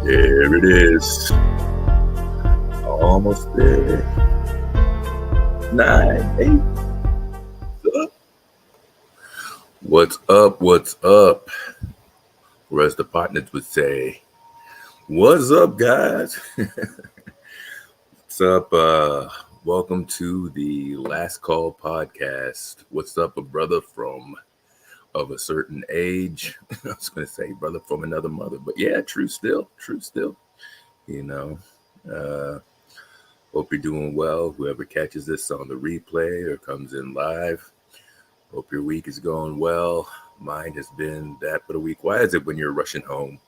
There it is. Almost there. 9, 8. What's up? What's up? Or as the partners would say, what's up, guys? What's up? Welcome to the Last Call podcast. What's up, a brother from of a certain age? I was going to say brother from another mother, but yeah, true still. You know, hope you're doing well. Whoever catches this on the replay or comes in live, hope your week is going well. Mine has been that but a week. Why is it when you're rushing home,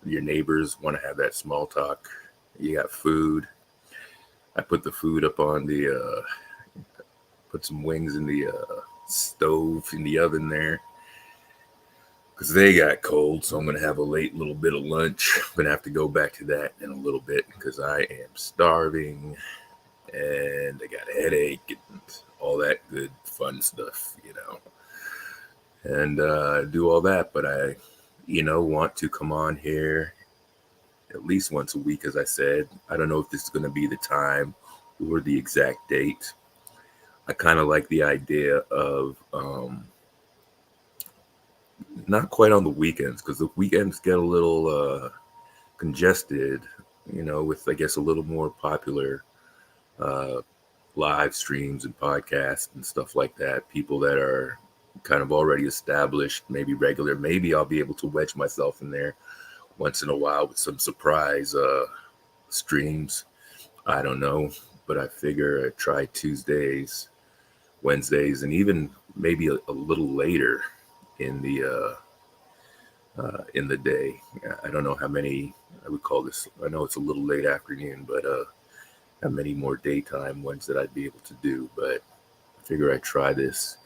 your neighbors want to have that small talk? You got food. I put the food up on the, put some wings in the stove in the oven there because they got cold. So I'm going to have a late little bit of lunch. I'm going to have to go back to that in a little bit because I am starving and I got a headache and all that good fun stuff, and do all that. But I, want to come on here at least once a week, as I said. I don't know if this is going to be the time or the exact date. I kind of like the idea of not quite on the weekends, because the weekends get a little congested, with, I guess, a little more popular live streams and podcasts and stuff like that. People that are kind of already established, maybe regular. Maybe I'll be able to wedge myself in there once in a while with some surprise streams. I don't know, but I figure I'd try Tuesdays, Wednesdays, and even maybe a little later in the day. I don't know how many I would call this. I know it's a little late afternoon, but how many more daytime ones that I'd be able to do. But I figure I'd try this.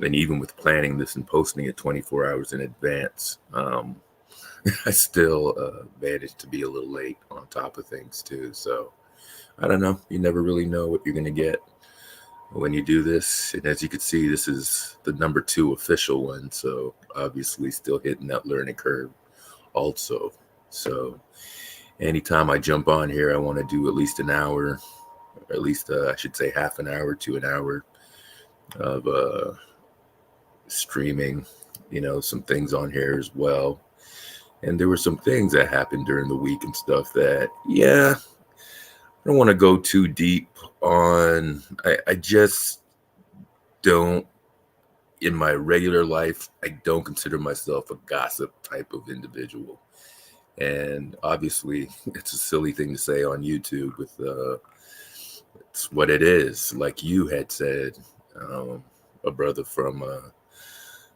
And even with planning this and posting it 24 hours in advance, I still managed to be a little late on top of things too. So I don't know. You never really know what you're going to get when you do this. And as you can see, this is the number 2 official one. So obviously still hitting that learning curve also. So anytime I jump on here, I want to do at least an hour, or at least I should say half an hour to an hour of streaming, some things on here as well. And there were some things that happened during the week and stuff that, yeah, I don't want to go too deep on. I just don't, in my regular life, I don't consider myself a gossip type of individual. And obviously, it's a silly thing to say on YouTube with it's what it is. Like you had said, a brother from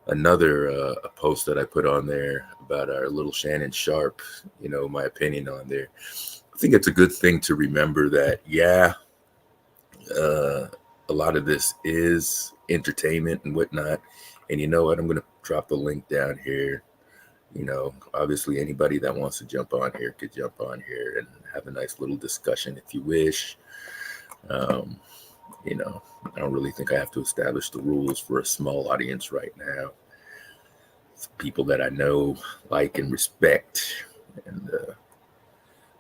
another a post that I put on there about our little Shannon Sharp, my opinion on there. I think it's a good thing to remember that, yeah, a lot of this is entertainment and whatnot. And you know what? I'm going to drop the link down here. Obviously anybody that wants to jump on here could jump on here and have a nice little discussion if you wish. I don't really think I have to establish the rules for a small audience right now. It's people that I know, like, and respect. And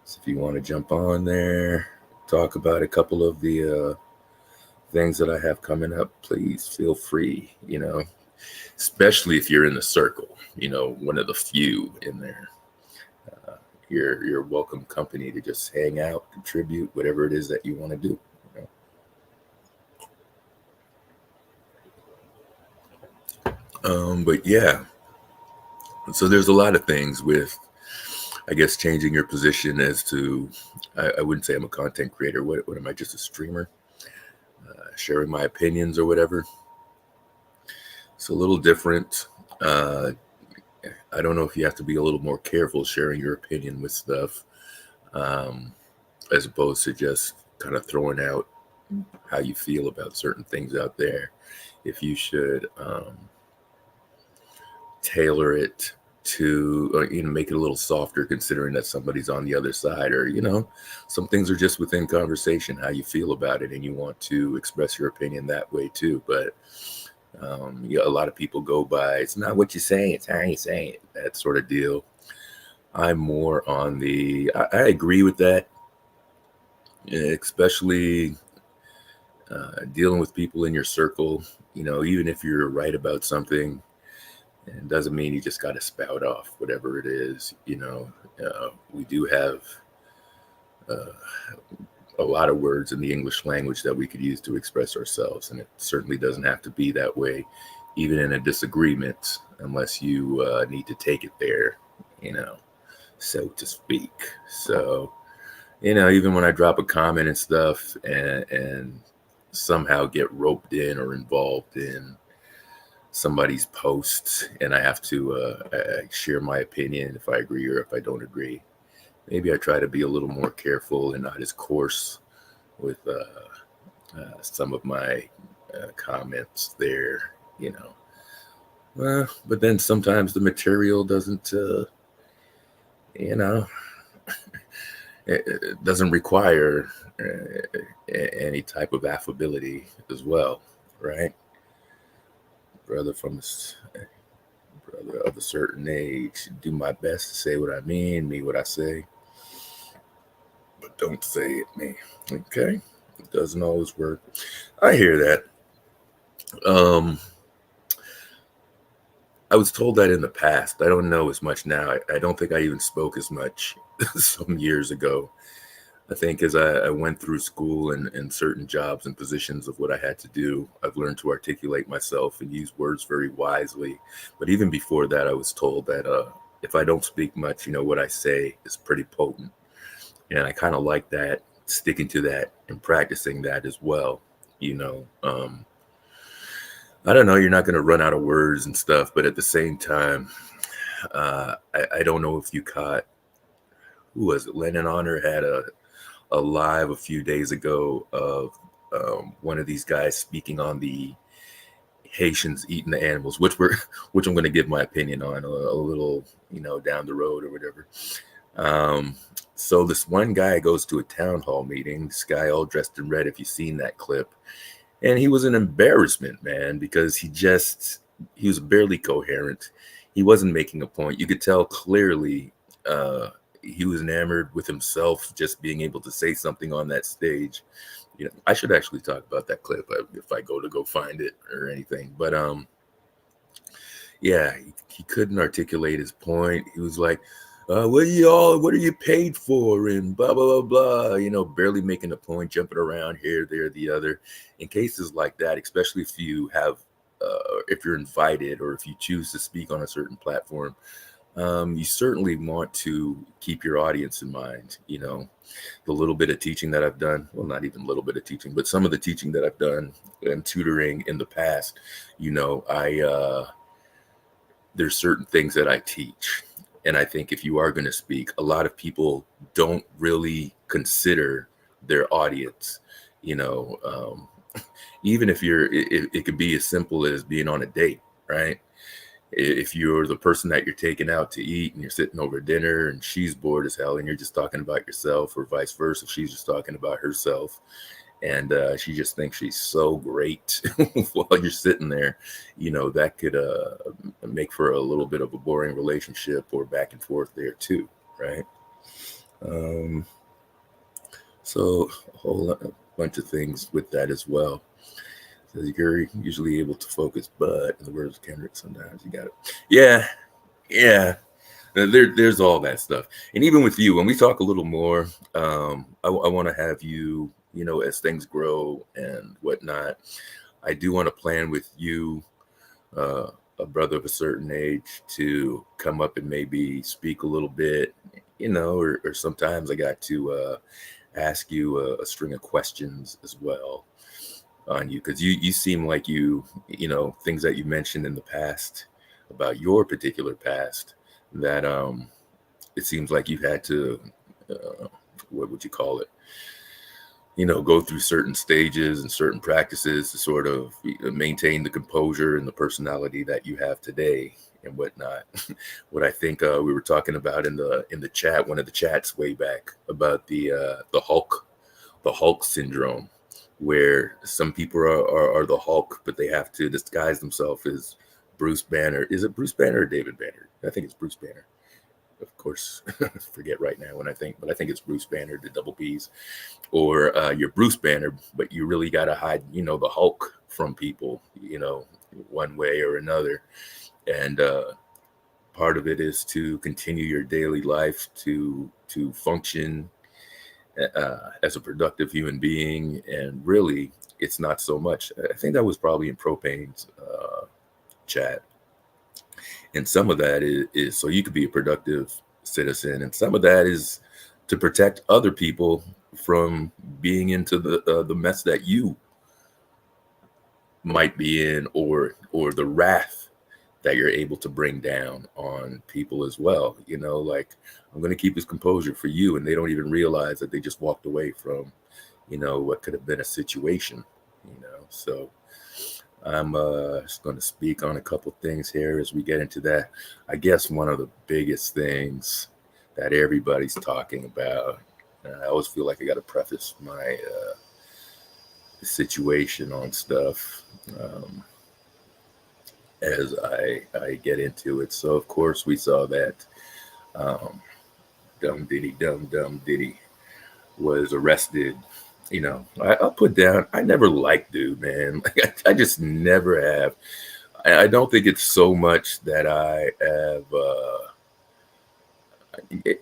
so if you want to jump on there, talk about a couple of the things that I have coming up, please feel free, especially if you're in the circle, one of the few in there. You're welcome company to just hang out, contribute, whatever it is that you want to do. But yeah, so there's a lot of things with, I guess, changing your position as to, I wouldn't say I'm a content creator. What am I, just a streamer? Sharing my opinions or whatever. It's a little different. I don't know if you have to be a little more careful sharing your opinion with stuff, as opposed to just kind of throwing out how you feel about certain things out there. If you should tailor it to, or, make it a little softer, considering that somebody's on the other side, or some things are just within conversation, how you feel about it, and you want to express your opinion that way too. But a lot of people go by, it's not what you say, it's how you say it, that sort of deal. I'm more on I agree with that, especially dealing with people in your circle. Even if you're right about something, it doesn't mean you just got to spout off whatever it is. We do have a lot of words in the English language that we could use to express ourselves, and it certainly doesn't have to be that way, even in a disagreement, unless you need to take it there, so to speak. So, even when I drop a comment and stuff, and somehow get roped in or involved in somebody's post, and I have to share my opinion if I agree or if I don't agree, maybe I try to be a little more careful and not as coarse with some of my comments there, but then sometimes the material doesn't, it doesn't require any type of affability as well, right? Brother of a certain age, do my best to say what I mean what I say, but don't say it me. Okay, it doesn't always work. I hear that. I was told that in the past. I don't know as much now. I don't think I even spoke as much some years ago. I think as I went through school and certain jobs and positions of what I had to do, I've learned to articulate myself and use words very wisely. But even before that, I was told that if I don't speak much, what I say is pretty potent. And I kind of like that, sticking to that and practicing that as well. I don't know, you're not going to run out of words and stuff, but at the same time, I don't know if you caught, who was it? Lennon Honor had a live a few days ago of one of these guys speaking on the Haitians eating the animals, which I'm going to give my opinion on a little, down the road or whatever. So this one guy goes to a town hall meeting, this guy all dressed in red, if you've seen that clip, and he was an embarrassment, man, because he was barely coherent. He wasn't making a point. You could tell clearly he was enamored with himself, just being able to say something on that stage. I should actually talk about that clip if I go find it or anything. But yeah, he couldn't articulate his point. He was like, what are you paid for? And blah, blah, blah, blah, barely making a point, jumping around here, there, the other. In cases like that, especially if you're invited or if you choose to speak on a certain platform, you certainly want to keep your audience in mind. The little bit of teaching that I've done, well, not even a little bit of teaching, but some of the teaching that I've done and tutoring in the past, there's certain things that I teach. And I think if you are going to speak, a lot of people don't really consider their audience. Even if it could be as simple as being on a date, right? If you're the person that you're taking out to eat and you're sitting over dinner and she's bored as hell and you're just talking about yourself, or vice versa, she's just talking about herself, and she just thinks she's so great while you're sitting there, that could make for a little bit of a boring relationship or back and forth there too, right? So a whole bunch of things with that as well. So you're usually able to focus, but in the words of Kendrick, sometimes you got it. Yeah. There's all that stuff. And even with you, when we talk a little more, I want to have you, as things grow and whatnot, I do want to plan with you, a brother of a certain age, to come up and maybe speak a little bit, or sometimes I got to ask you a string of questions as well on you, because you seem like things that you mentioned in the past about your particular past, that it seems like you've had to what would you call it, go through certain stages and certain practices to sort of maintain the composure and the personality that you have today and whatnot. What I think we were talking about in the chat, one of the chats way back, about the Hulk syndrome, where some people are the Hulk, but they have to disguise themselves as Bruce Banner. Is it Bruce Banner or David Banner? I think it's Bruce Banner. Of course, I forget right now but I think it's Bruce Banner, the double B's. Or you're Bruce Banner, but you really got to hide, the Hulk from people, one way or another. And part of it is to continue your daily life, to function as a productive human being. And really, it's not so much. I think that was probably in Propane's chat. And some of that is so you could be a productive citizen, and some of that is to protect other people from being into the mess that you might be in, or the wrath that you're able to bring down on people as well. Like, I'm going to keep his composure for you, and they don't even realize that they just walked away from, what could have been a situation. So I'm just going to speak on a couple things here as we get into that. I guess one of the biggest things that everybody's talking about, I always feel like I got to preface my situation on stuff as I get into it. So, of course, we saw that Dumb Diddy was arrested. I'll put down, I never liked dude, man. Like, I just never have. I don't think it's so much that I have.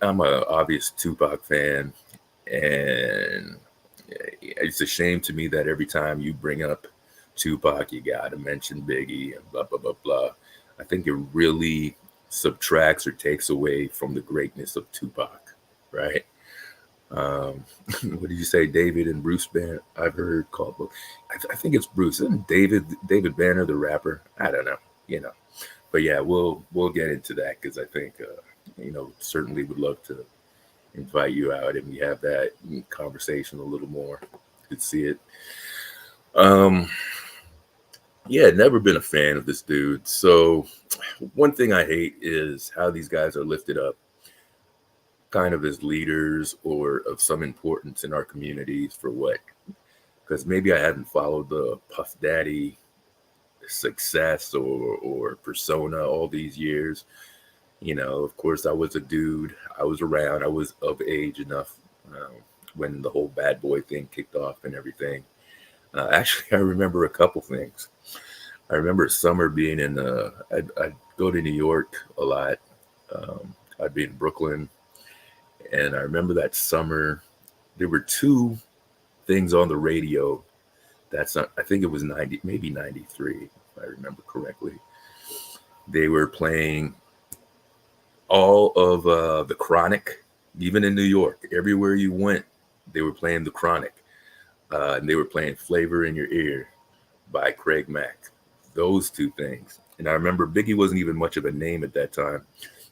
I'm a obvious Tupac fan, and it's a shame to me that every time you bring up Tupac, you gotta mention Biggie and blah blah blah blah. I think it really subtracts or takes away from the greatness of Tupac, right? What did you say, David and Bruce Banner? I've heard called. I think it's Bruce. Isn't David Banner the rapper? I don't know. But yeah, we'll get into that, because I think certainly would love to invite you out and we have that conversation a little more. Could see it. Yeah, never been a fan of this dude. So one thing I hate is how these guys are lifted up kind of as leaders or of some importance in our communities for what? Because maybe I haven't followed the Puff Daddy success or persona all these years. Of course, I was a dude. I was around. I was of age enough when the whole bad boy thing kicked off and everything. Actually, I remember a couple things. I remember summer being in, I'd go to New York a lot. I'd be in Brooklyn. And I remember that summer, there were two things on the radio. That's not, I think it was 90, maybe 93, if I remember correctly. They were playing all of the Chronic, even in New York. Everywhere you went, they were playing the Chronic. And they were playing Flavor in Your Ear by Craig Mack. Those two things. And I remember Biggie wasn't even much of a name at that time.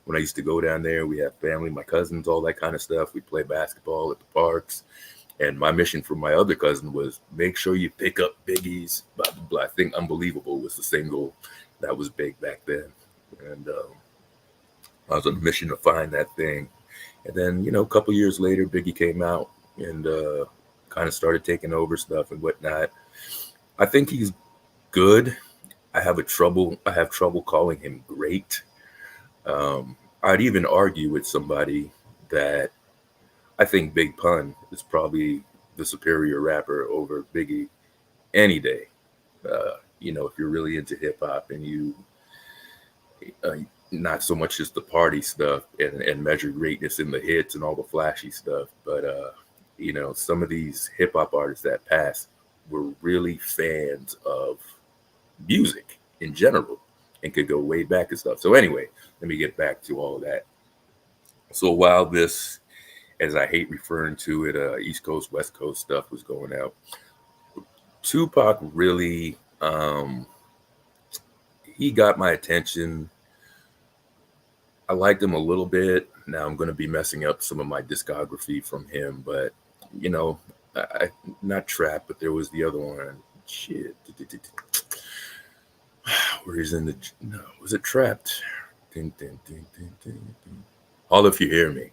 When I used to go down there, we had family, my cousins, all that kind of stuff. We'd play basketball at the parks. And my mission for my other cousin was make sure you pick up Biggie's blah, blah, blah. I think Unbelievable was the single that was big back then. And I was on a mission to find that thing. And then, a couple years later, Biggie came out and kind of started taking over stuff and whatnot. I think he's good. I have trouble calling him great. I'd even argue with somebody that I think Big Pun is probably the superior rapper over Biggie any day. If you're really into hip hop and you not so much just the party stuff and measure greatness in the hits and all the flashy stuff, but some of these hip hop artists that passed were really fans of music in general and could go way back and stuff. So anyway, let me get back to all of that. So while this, as I hate referring to it, East Coast, West Coast stuff was going out, Tupac really, he got my attention. I liked him a little bit. Now I'm going to be messing up some of my discography from him, but I not Trap, but there was the other one. Shit. Where he's in the, no, was it Trapped? Ding, ding, ding, ding, ding, ding. All If You Hear Me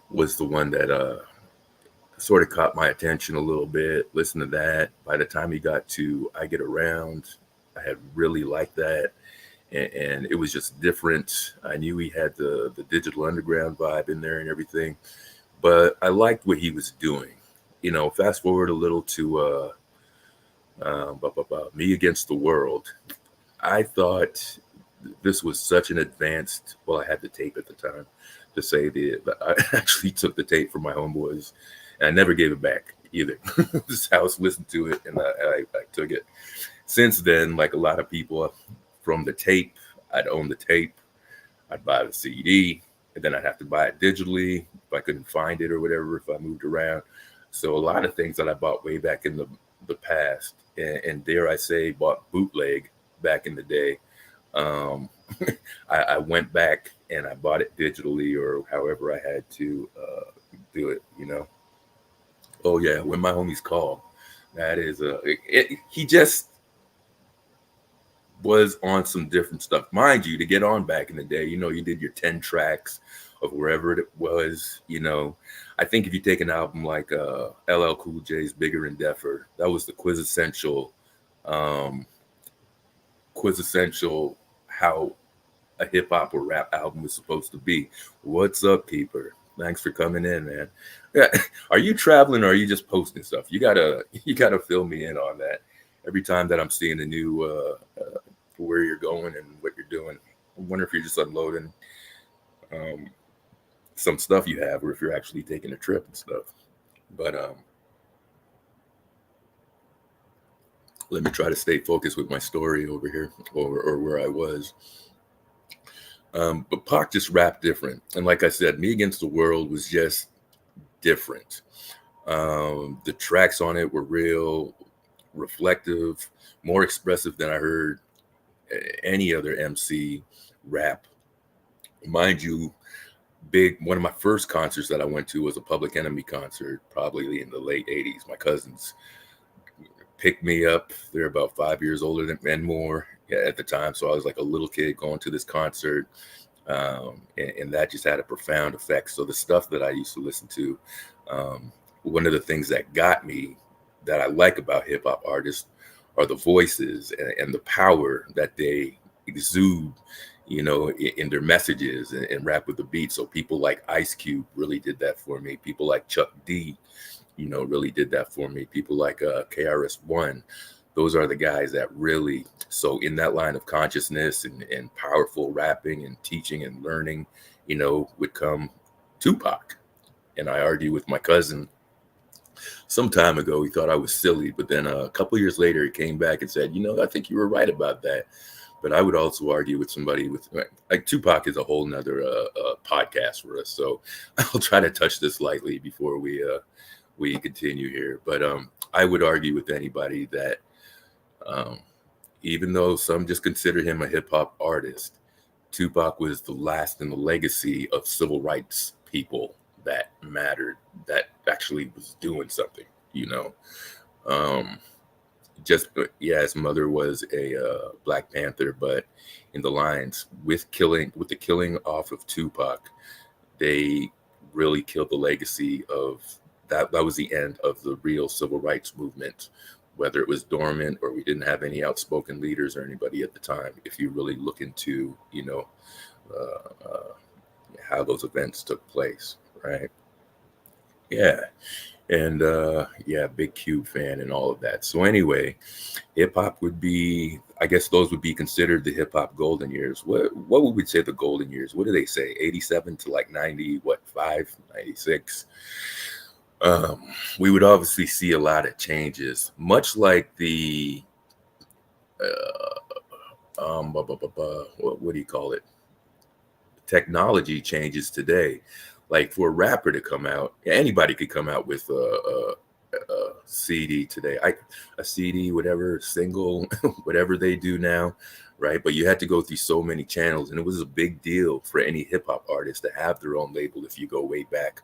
was the one that sort of caught my attention a little bit. Listen to that. By the time he got to I Get Around, I had really liked that. And it was just different. I knew he had the Digital Underground vibe in there and everything, but I liked what he was doing. Fast forward a little to Me Against the World. I thought this was such an advanced. Well, I had the tape at the time to say I actually took the tape from my homeboys, and I never gave it back either. This house listened to it, and I took it. Since then, like a lot of people, from the tape, I'd own the tape, I'd buy the CD, and then I'd have to buy it digitally if I couldn't find it or whatever, if I moved around. So a lot of things that I bought way back in the past, and dare I say, bought bootleg back in the day. I went back and I bought it digitally or however I had to do it, Oh yeah, When My Homies Call. That is he just was on some different stuff. Mind you, to get on back in the day, you did your 10 tracks of wherever it was, I think if you take an album like LL Cool J's Bigger and Deffer, that was the quintessential how a hip hop or rap album was supposed to be. What's up, Keeper? Thanks for coming in, man. Yeah. Are you traveling or are you just posting stuff? You gotta fill me in on that. Every time that I'm seeing a new where you're going and what you're doing, I wonder if you're just unloading some stuff you have, or if you're actually taking a trip and stuff. But let me try to stay focused with my story over here, or where I was. But Pac just rapped different, and like I said, Me Against the World was just different. The tracks on it were real reflective, more expressive than I heard any other MC rap. Mind you, one of my first concerts that I went to was a Public Enemy concert, probably in the late 80s. My cousins picked me up. They're about 5 years older than and more at the time. So I was like a little kid going to this concert. And that just had a profound effect. So the stuff that I used to listen to, one of the things that got me that I like about hip hop artists are the voices and the power that they exude in their messages and rap with the beat. So people like Ice Cube really did that for me. People like Chuck D, really did that for me. People like KRS-One. Those are the guys that really, so in that line of consciousness and powerful rapping and teaching and learning, would come Tupac. And I argued with my cousin some time ago. He thought I was silly, but then a couple years later, he came back and said, I think you were right about that. But I would also argue with somebody with like Tupac is a whole nother podcast for us. So I'll try to touch this lightly before we continue here. But I would argue with anybody that um, even though some just consider him a hip hop artist, Tupac was the last in the legacy of civil rights people that mattered, that actually was doing something, Um, just yeah, his mother was a Black Panther, but in the lines with the killing off of Tupac, they really killed the legacy of that. That was the end of the real civil rights movement, whether it was dormant or we didn't have any outspoken leaders or anybody at the time. If you really look into, how those events took place, right? Yeah. And yeah, big Cube fan and all of that. So anyway, hip hop would be, I guess those would be considered the hip hop golden years. What would we say the golden years? What do they say? 87 to like 90, what, 96? We would obviously see a lot of changes, much like the what do you call it? Technology changes today. Like for a rapper to come out, anybody could come out with a CD today. A CD, whatever, single, whatever they do now, right? But you had to go through so many channels, and it was a big deal for any hip hop artist to have their own label. If you go way back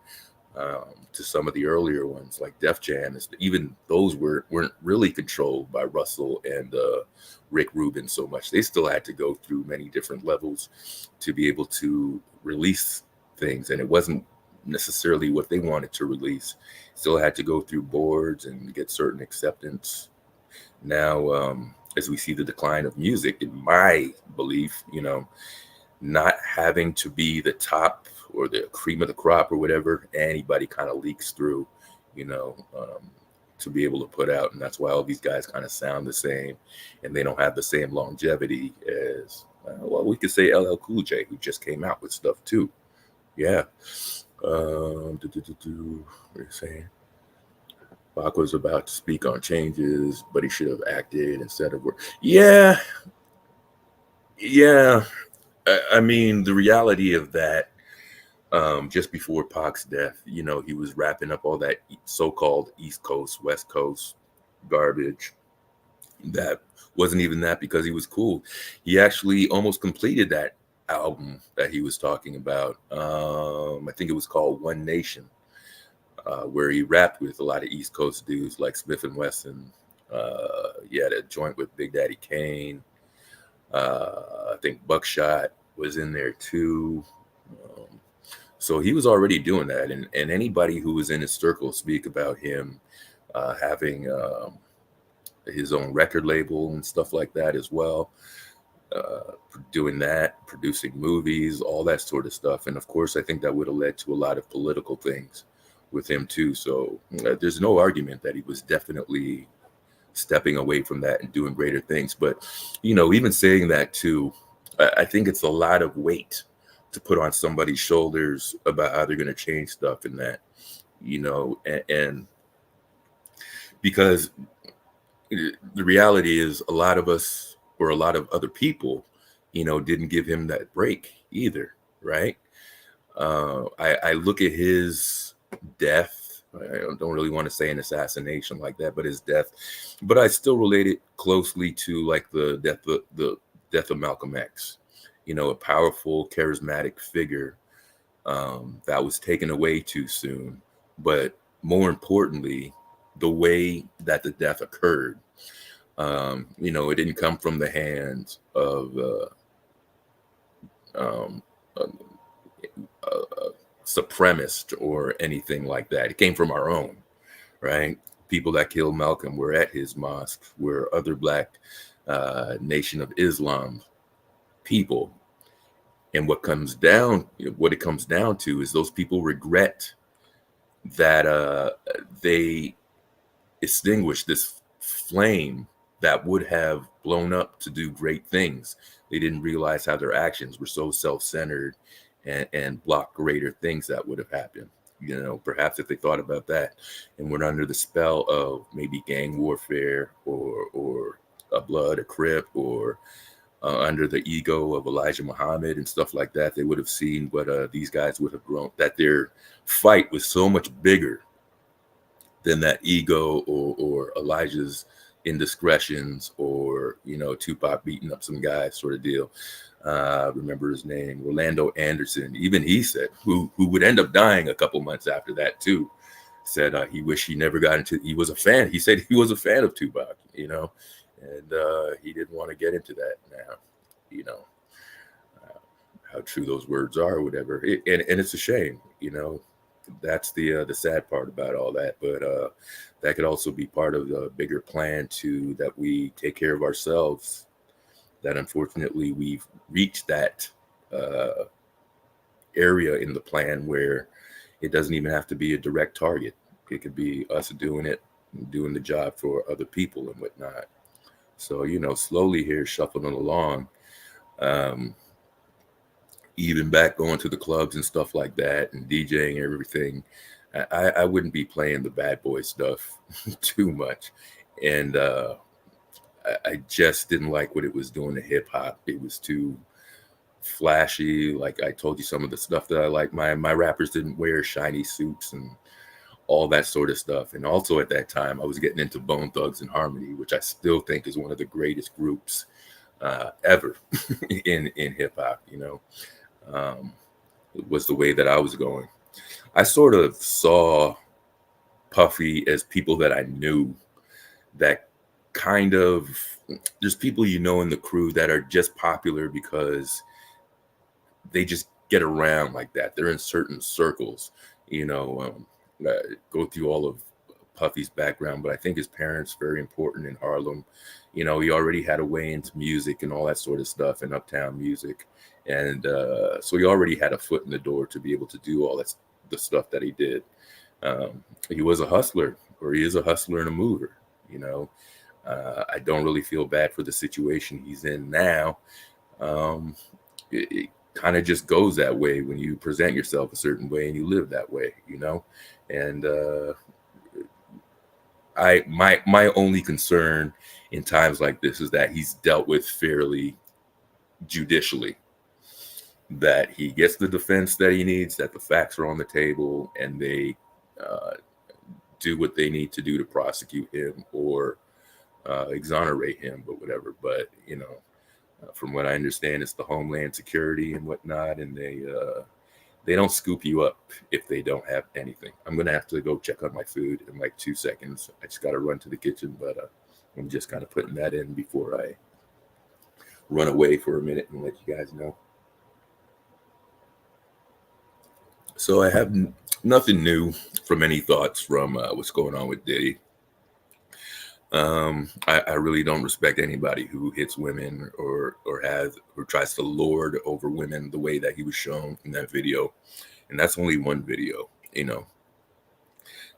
to some of the earlier ones, like Def Jam, even those weren't really controlled by Russell and Rick Rubin so much. They still had to go through many different levels to be able to release things, and it wasn't necessarily what they wanted to release. Still had to go through boards and get certain acceptance. Now, as we see the decline of music, in my belief, not having to be the top or the cream of the crop or whatever, anybody kind of leaks through, to be able to put out. And that's why all these guys kind of sound the same, and they don't have the same longevity as, well, we could say LL Cool J, who just came out with stuff too. Yeah. What are you saying? Bach was about to speak on changes, but he should have acted instead of work. Yeah. Yeah. I mean, the reality of that, just before Pac's death, he was wrapping up all that so-called East Coast, West Coast garbage. That wasn't even that because he was cool. He actually almost completed that album that he was talking about. I think it was called One Nation, where he rapped with a lot of East Coast dudes like Smith and Wesson. He had a joint with Big Daddy Kane. I think Buckshot was in there too. So he was already doing that, and anybody who was in his circle speak about him having his own record label and stuff like that as well. Doing that, producing movies, all that sort of stuff. And of course, I think that would have led to a lot of political things with him too. So there's no argument that he was definitely stepping away from that and doing greater things. But, even saying that too, I think it's a lot of weight to put on somebody's shoulders about how they're going to change stuff in that, and because the reality is a lot of us or a lot of other people, didn't give him that break either, right? I look at his death. I don't really want to say an assassination like that, but his death. But I still relate it closely to like the death of Malcolm X. A powerful, charismatic figure that was taken away too soon. But more importantly, the way that the death occurred. It didn't come from the hands of supremacist or anything like that. It came from our own, right? People that killed Malcolm were at his mosque, were other Black Nation of Islam people. And what it comes down to is those people regret that they extinguished this flame that would have blown up to do great things. They didn't realize how their actions were so self-centered and block greater things that would have happened. You know, perhaps if they thought about that and were under the spell of maybe gang warfare or a blood, a crip, or under the ego of Elijah Muhammad and stuff like that, they would have seen what these guys would have grown, that their fight was so much bigger than that ego or Elijah's indiscretions or, you know, Tupac beating up some guy sort of deal. Remember his name, Orlando Anderson. Even he said, who would end up dying a couple months after that too, said he wished he never got into. He was a fan. He said he was a fan of Tupac, you know, and he didn't want to get into that. Now, you know, how true those words are or whatever. And it's a shame, you know. That's the sad part about all that, but that could also be part of the bigger plan too, that we take care of ourselves. That unfortunately we've reached that area in the plan where it doesn't even have to be a direct target. It could be us doing it, doing the job for other people and whatnot. So, you know, slowly here, shuffling along. Even back going to the clubs and stuff like that and DJing and everything, I wouldn't be playing the bad boy stuff too much. And I just didn't like what it was doing to hip hop. It was too flashy. Like I told you, some of the stuff that I like, my rappers didn't wear shiny suits and all that sort of stuff. And also at that time, I was getting into Bone Thugs and Harmony, which I still think is one of the greatest groups ever in hip hop, you know. It was the way that I was going. I sort of saw Puffy as people that I knew, that kind of, there's people, you know, in the crew that are just popular because they just get around like that. They're in certain circles, you know. Go through all of Puffy's background, but I think his parents very important in Harlem. You know, he already had a way into music and all that sort of stuff and uptown music. And so he already had a foot in the door to be able to do all that, the stuff that he did. He was a hustler, or he is a hustler and a mover, you know. I don't really feel bad for the situation he's in now. It kind of just goes that way when you present yourself a certain way and you live that way, you know. And my only concern in times like this is that he's dealt with fairly judicially, that he gets the defense that he needs, that the facts are on the table, and they do what they need to do to prosecute him or exonerate him, but whatever. But, you know, from what I understand, it's the Homeland Security and whatnot, and they don't scoop you up if they don't have anything. I'm going to have to go check on my food in like 2 seconds. I just got to run to the kitchen, but I'm just kind of putting that in before I run away for a minute and let you guys know. So I have nothing new from any thoughts from what's going on with Diddy. I really don't respect anybody who hits women or tries to lord over women the way that he was shown in that video. And that's only one video, you know.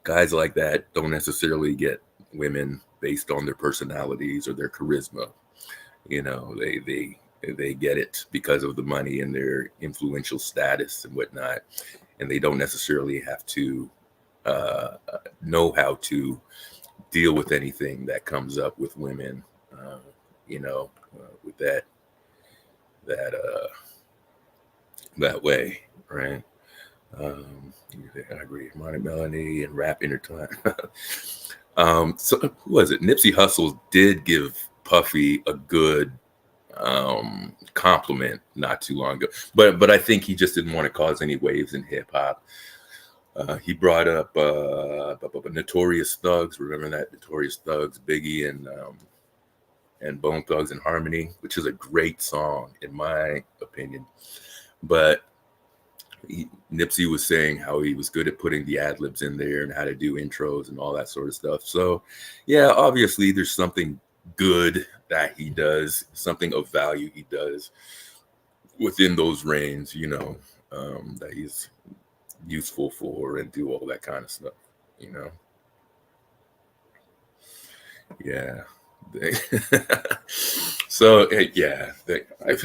Guys like that don't necessarily get women based on their personalities or their charisma. You know, they get it because of the money and their influential status and whatnot. And they don't necessarily have to know how to deal with anything that comes up with women, you know, with that way, right? I agree. Monty Melanie and rap intertwined. So who was it? Nipsey Hussle did give Puffy a good compliment not too long ago, but I think he just didn't want to cause any waves in hip hop. He brought up Notorious Thugs. Remember that? Notorious Thugs, Biggie, and Bone Thugs and Harmony, which is a great song in my opinion. But Nipsey was saying how he was good at putting the ad libs in there and how to do intros and all that sort of stuff. So, yeah, obviously there's something good that he does, something of value he does within those reigns, that he's useful for and do all that kind of stuff, you know. Yeah. So I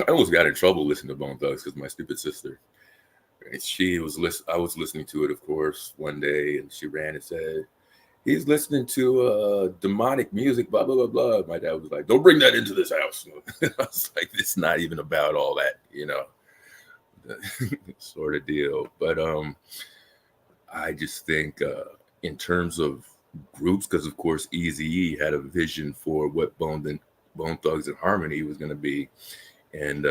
almost got in trouble listening to Bone Thugs because my stupid sister. I was listening to it, of course, one day, and she ran and said, "He's listening to demonic music, blah blah blah blah." My dad was like, "Don't bring that into this house." I was like, "It's not even about all that, sort of deal." But I just think in terms of groups, because of course Eazy-E had a vision for what Bone Thugs and Harmony was going to be, and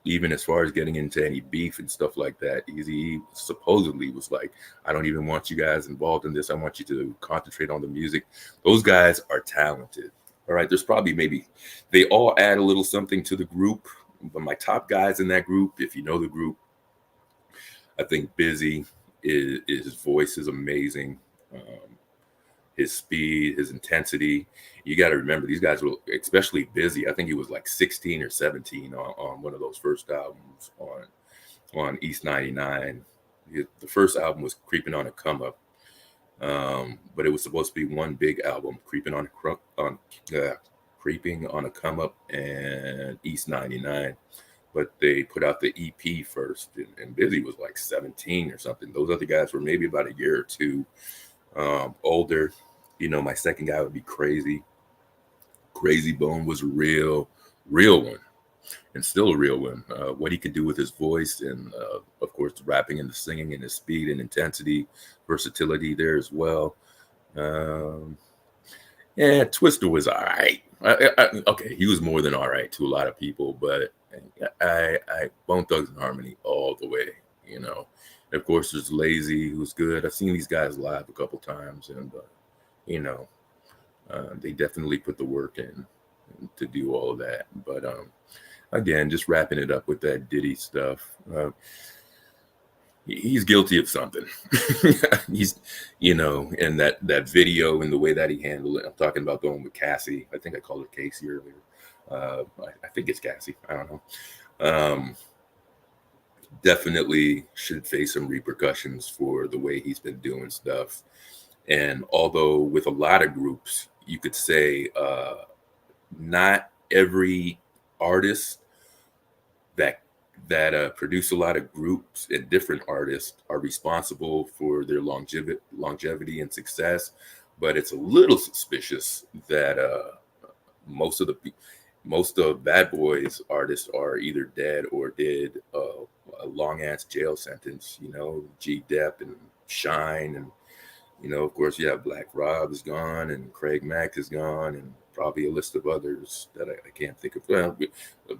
even as far as getting into any beef and stuff like that, Eazy-E supposedly was like, "I don't even want you guys involved in this. I want you to concentrate on the music." Those guys are talented. All right, there's probably maybe they all add a little something to the group, but my top guys in that group, if you know the group, I think Busy is his voice is amazing. His speed, his intensity. You got to remember these guys were especially Busy. I think he was like 16 or 17 on one of those first albums on East 99. The first album was Creeping on a Come Up, but it was supposed to be one big album, Creeping on a Come Up and East 99. But they put out the EP first, and Busy was like 17 or something. Those other guys were maybe about a year or two older. My second guy would be Crazy. Crazy Bone was a real one, and still a real one. What he could do with his voice, and of course, the rapping and the singing, and his speed and intensity, versatility there as well. Yeah, Twister was all right. Okay, he was more than all right to a lot of people, but I Bone Thugs and Harmony all the way. And of course, there's Lazy, who's good. I've seen these guys live a couple times, and they definitely put the work in to do all of that. But again, just wrapping it up with that Diddy stuff. He's guilty of something. He's, and that video and the way that he handled it. I'm talking about the one with Cassie. I think I called her Casey earlier. I think it's Cassie. I don't know. Definitely should face some repercussions for the way he's been doing stuff. And although with a lot of groups, you could say not every artist that produce a lot of groups and different artists are responsible for their longevity and success, but it's a little suspicious that most of Bad Boys artists are either dead or did a long ass jail sentence. G Dep and Shine, and of course, yeah, Black Rob is gone, and Craig Mack is gone, and probably a list of others that I can't think of. Well,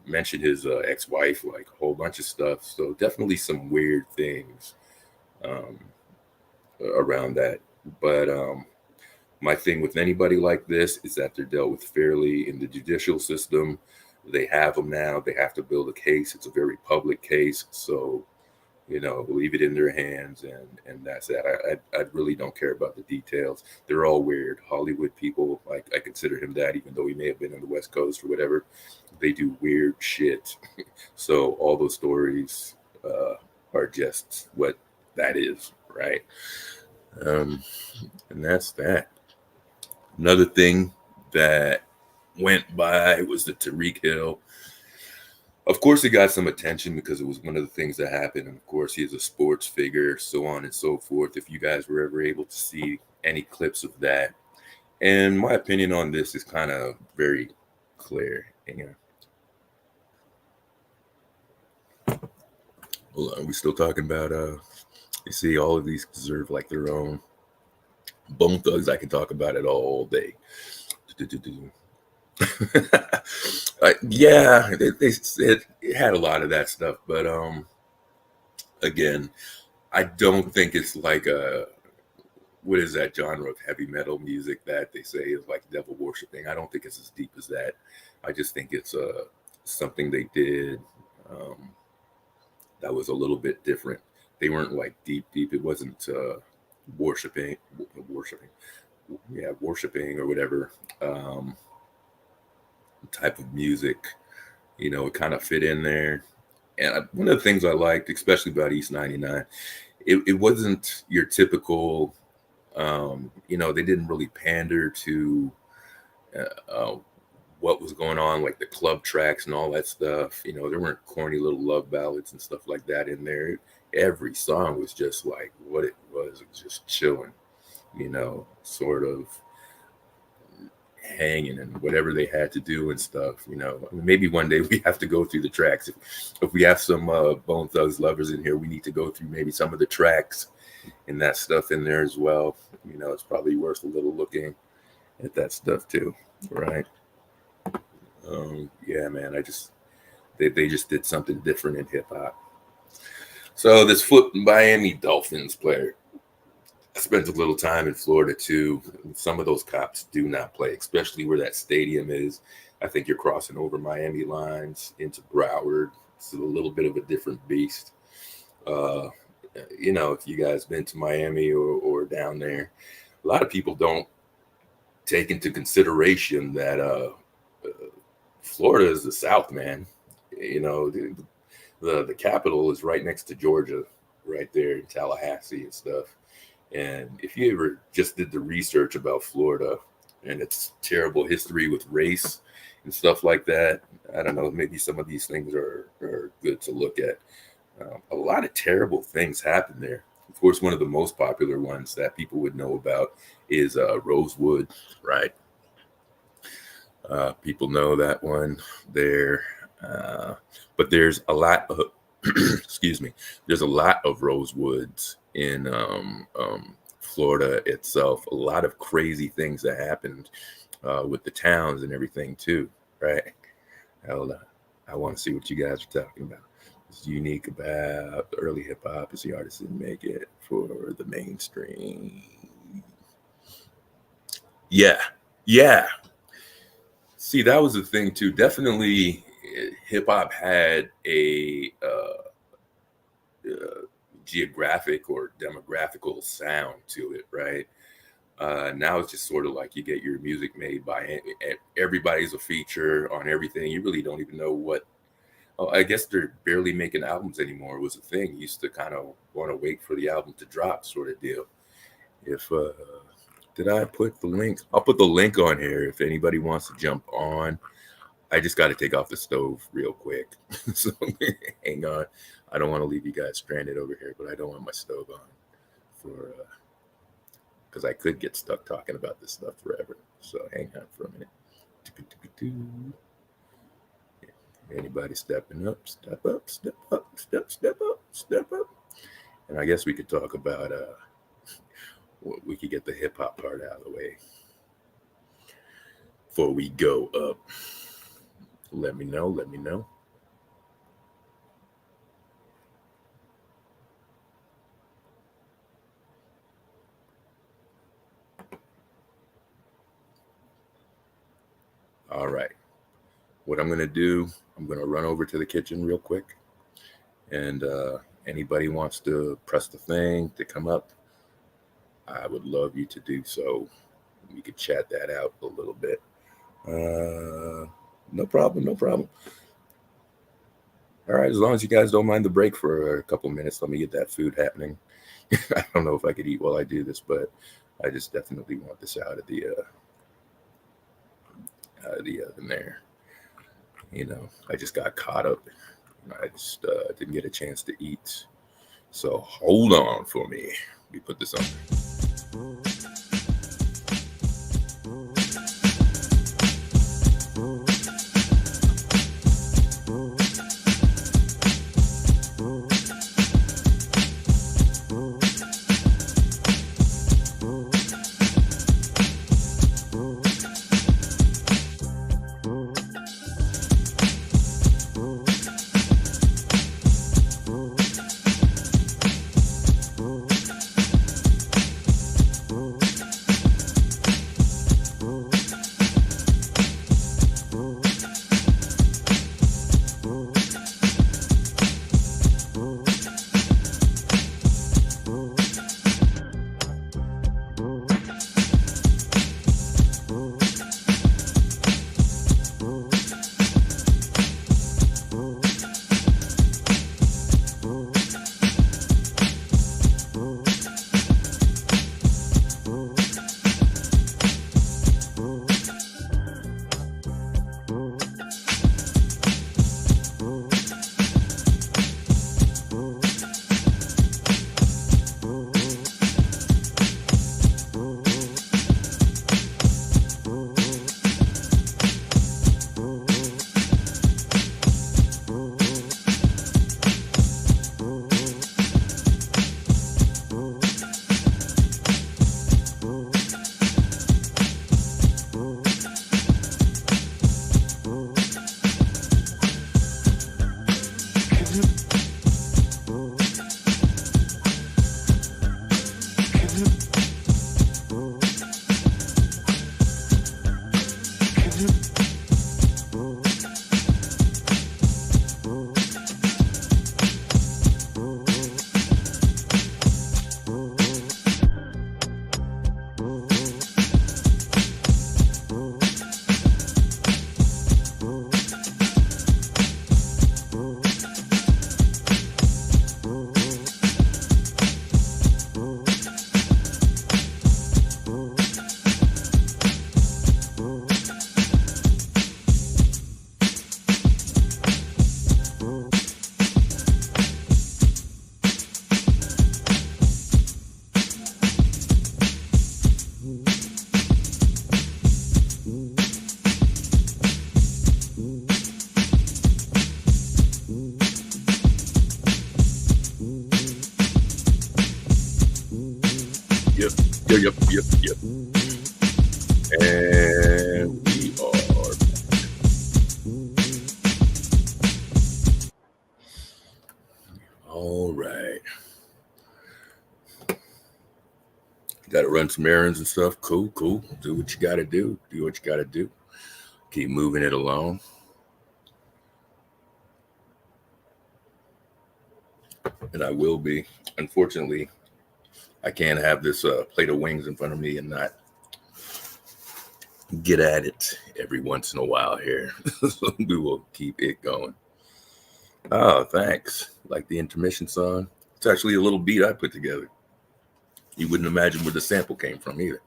mentioned his ex-wife, like a whole bunch of stuff. So definitely some weird things around that. But my thing with anybody like this is that they're dealt with fairly in the judicial system. They have them now. They have to build a case. It's a very public case. So leave it in their hands, and that's that. I really don't care about the details. They're all weird. Hollywood people, like I consider him that, even though he may have been on the West Coast or whatever. They do weird shit. So all those stories are just what that is, right? And that's that. Another thing that went by was the Tariq Hill. Of course, he got some attention because it was one of the things that happened. And of course, he's a sports figure, so on and so forth. If you guys were ever able to see any clips of that. And my opinion on this is kind of very clear. Hold on, we still talking about, you see, all of these deserve like their own. Bone Thugs, I can talk about it all day. Yeah, it had a lot of that stuff, but again, I don't think it's like what is that genre of heavy metal music that they say is like devil worshiping. I don't think it's as deep as that. I just think it's something they did that was a little bit different. They weren't like deep. It wasn't worshiping, or whatever type of music. It kind of fit in there. And one of the things I liked, especially about East 99, it wasn't your typical, they didn't really pander to uh, what was going on, like the club tracks and all that stuff. There weren't corny little love ballads and stuff like that in there. Every song was just like what it was just chilling, sort of hanging and whatever they had to do and stuff. Maybe one day we have to go through the tracks. If we have some Bone Thugs lovers in here, we need to go through maybe some of the tracks and that stuff in there as well. It's probably worth a little looking at that stuff too, right? Yeah, man, they just did something different in hip hop. So this Miami Dolphins player, I spent a little time in Florida too. Some of those cops do not play, especially where that stadium is. I think you're crossing over Miami lines into Broward. It's a little bit of a different beast. If you guys been to Miami or down there, a lot of people don't take into consideration that Florida is the South, man. The capital is right next to Georgia, right there in Tallahassee and stuff. And if you ever just did the research about Florida and its terrible history with race and stuff like that, I don't know, maybe some of these things are good to look at. A lot of terrible things happen there. Of course, one of the most popular ones that people would know about is Rosewood, right? People know that one there. But there's a lot of, excuse me, there's a lot of Rosewoods in Florida itself. A lot of crazy things that happened with the towns and everything too, right? Hold on. I want to see what you guys are talking about. What's unique about the early hip hop is the artists didn't make it for the mainstream. Yeah. See, that was the thing too. Definitely, hip hop had a geographic or demographical sound to it, right? Now it's just sort of like you get your music made by everybody's a feature on everything. You really don't even know what. Oh, I guess they're barely making albums anymore. It was a thing. You used to kind of want to wait for the album to drop, sort of deal. If did I put the link? I'll put the link on here if anybody wants to jump on. I just got to take off the stove real quick. So hang on. I don't want to leave you guys stranded over here, but I don't want my stove on for because I could get stuck talking about this stuff forever. So hang on for a minute. Anybody stepping up, step up, step up, step up, step up. And I guess we could talk about we could get the hip hop part out of the way before we go up. Let me know. All right. What I'm going to do, I'm going to run over to the kitchen real quick. And anybody wants to press the thing to come up, I would love you to do so. We could chat that out a little bit. No problem. All right, as long as you guys don't mind the break for a couple minutes, let me get that food happening. I don't know if I could eat while I do this, but I just definitely want this out of the oven there. I just got caught up. I just didn't get a chance to eat. So hold on for me. Let me put this on. Yep, yep, yep, yep. And we are. All right. Got to run some errands and stuff. Cool, cool. Do what you got to do. Do what you got to do. Keep moving it along. And I will be. Unfortunately, I can't have this plate of wings in front of me and not get at it every once in a while here. So we will keep it going. Oh, thanks. Like the intermission song. It's actually a little beat I put together. You wouldn't imagine where the sample came from either.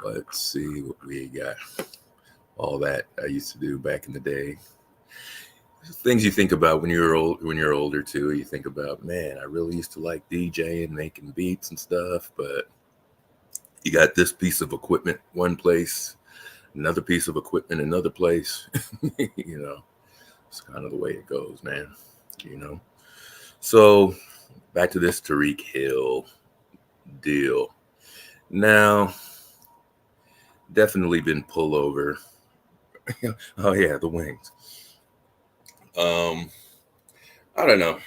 Let's see what we got. All that I used to do back in the day. Things you think about when you're older too. You think about, man, I really used to like DJing, making beats and stuff, but you got this piece of equipment one place, another piece of equipment another place. You know, it's kind of the way it goes, man. You know. So back to this Tariq Hill deal. Now, definitely been pulled over. Oh yeah, the wings. I don't know.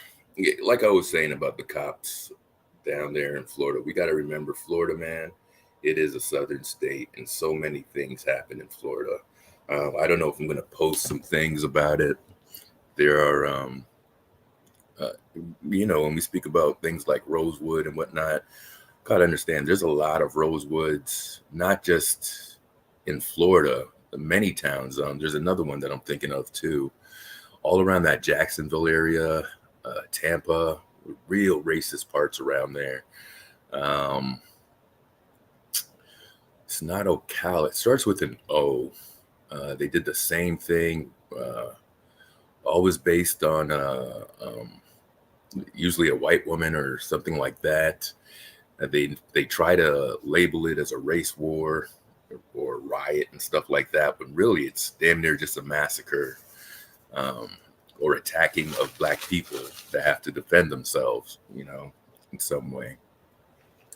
Like I was saying about the cops down there in Florida, we got to remember Florida, man. It is a southern state, and so many things happen in Florida. I don't know if I'm going to post some things about it. There are, when we speak about things like Rosewood and whatnot, gotta understand there's a lot of Rosewoods, not just in Florida, many towns. There's another one that I'm thinking of too, all around that Jacksonville area, Tampa, real racist parts around there. It's not Ocala. It starts with an O. They did the same thing, always based on usually a white woman or something like that. They try to label it as a race war or riot and stuff like that, but really it's damn near just a massacre or attacking of Black people that have to defend themselves, in some way.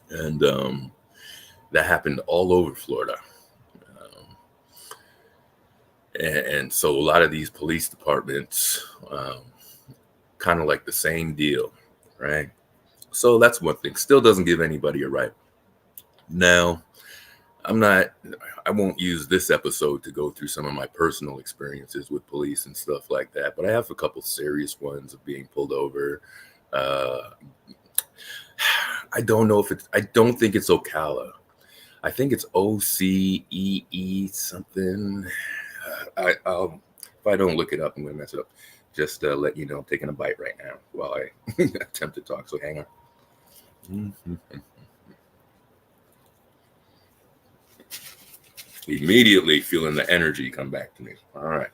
And that happened all over Florida. And so a lot of these police departments kind of like the same deal, right? So that's one thing. Still doesn't give anybody a right. Now, I won't use this episode to go through some of my personal experiences with police and stuff like that, but I have a couple serious ones of being pulled over. I don't think it's Ocala. I think it's OCEE something. If I don't look it up, I'm going to mess it up. Just let you know I'm taking a bite right now while I attempt to talk. So hang on. Immediately feeling the energy come back to me. All right.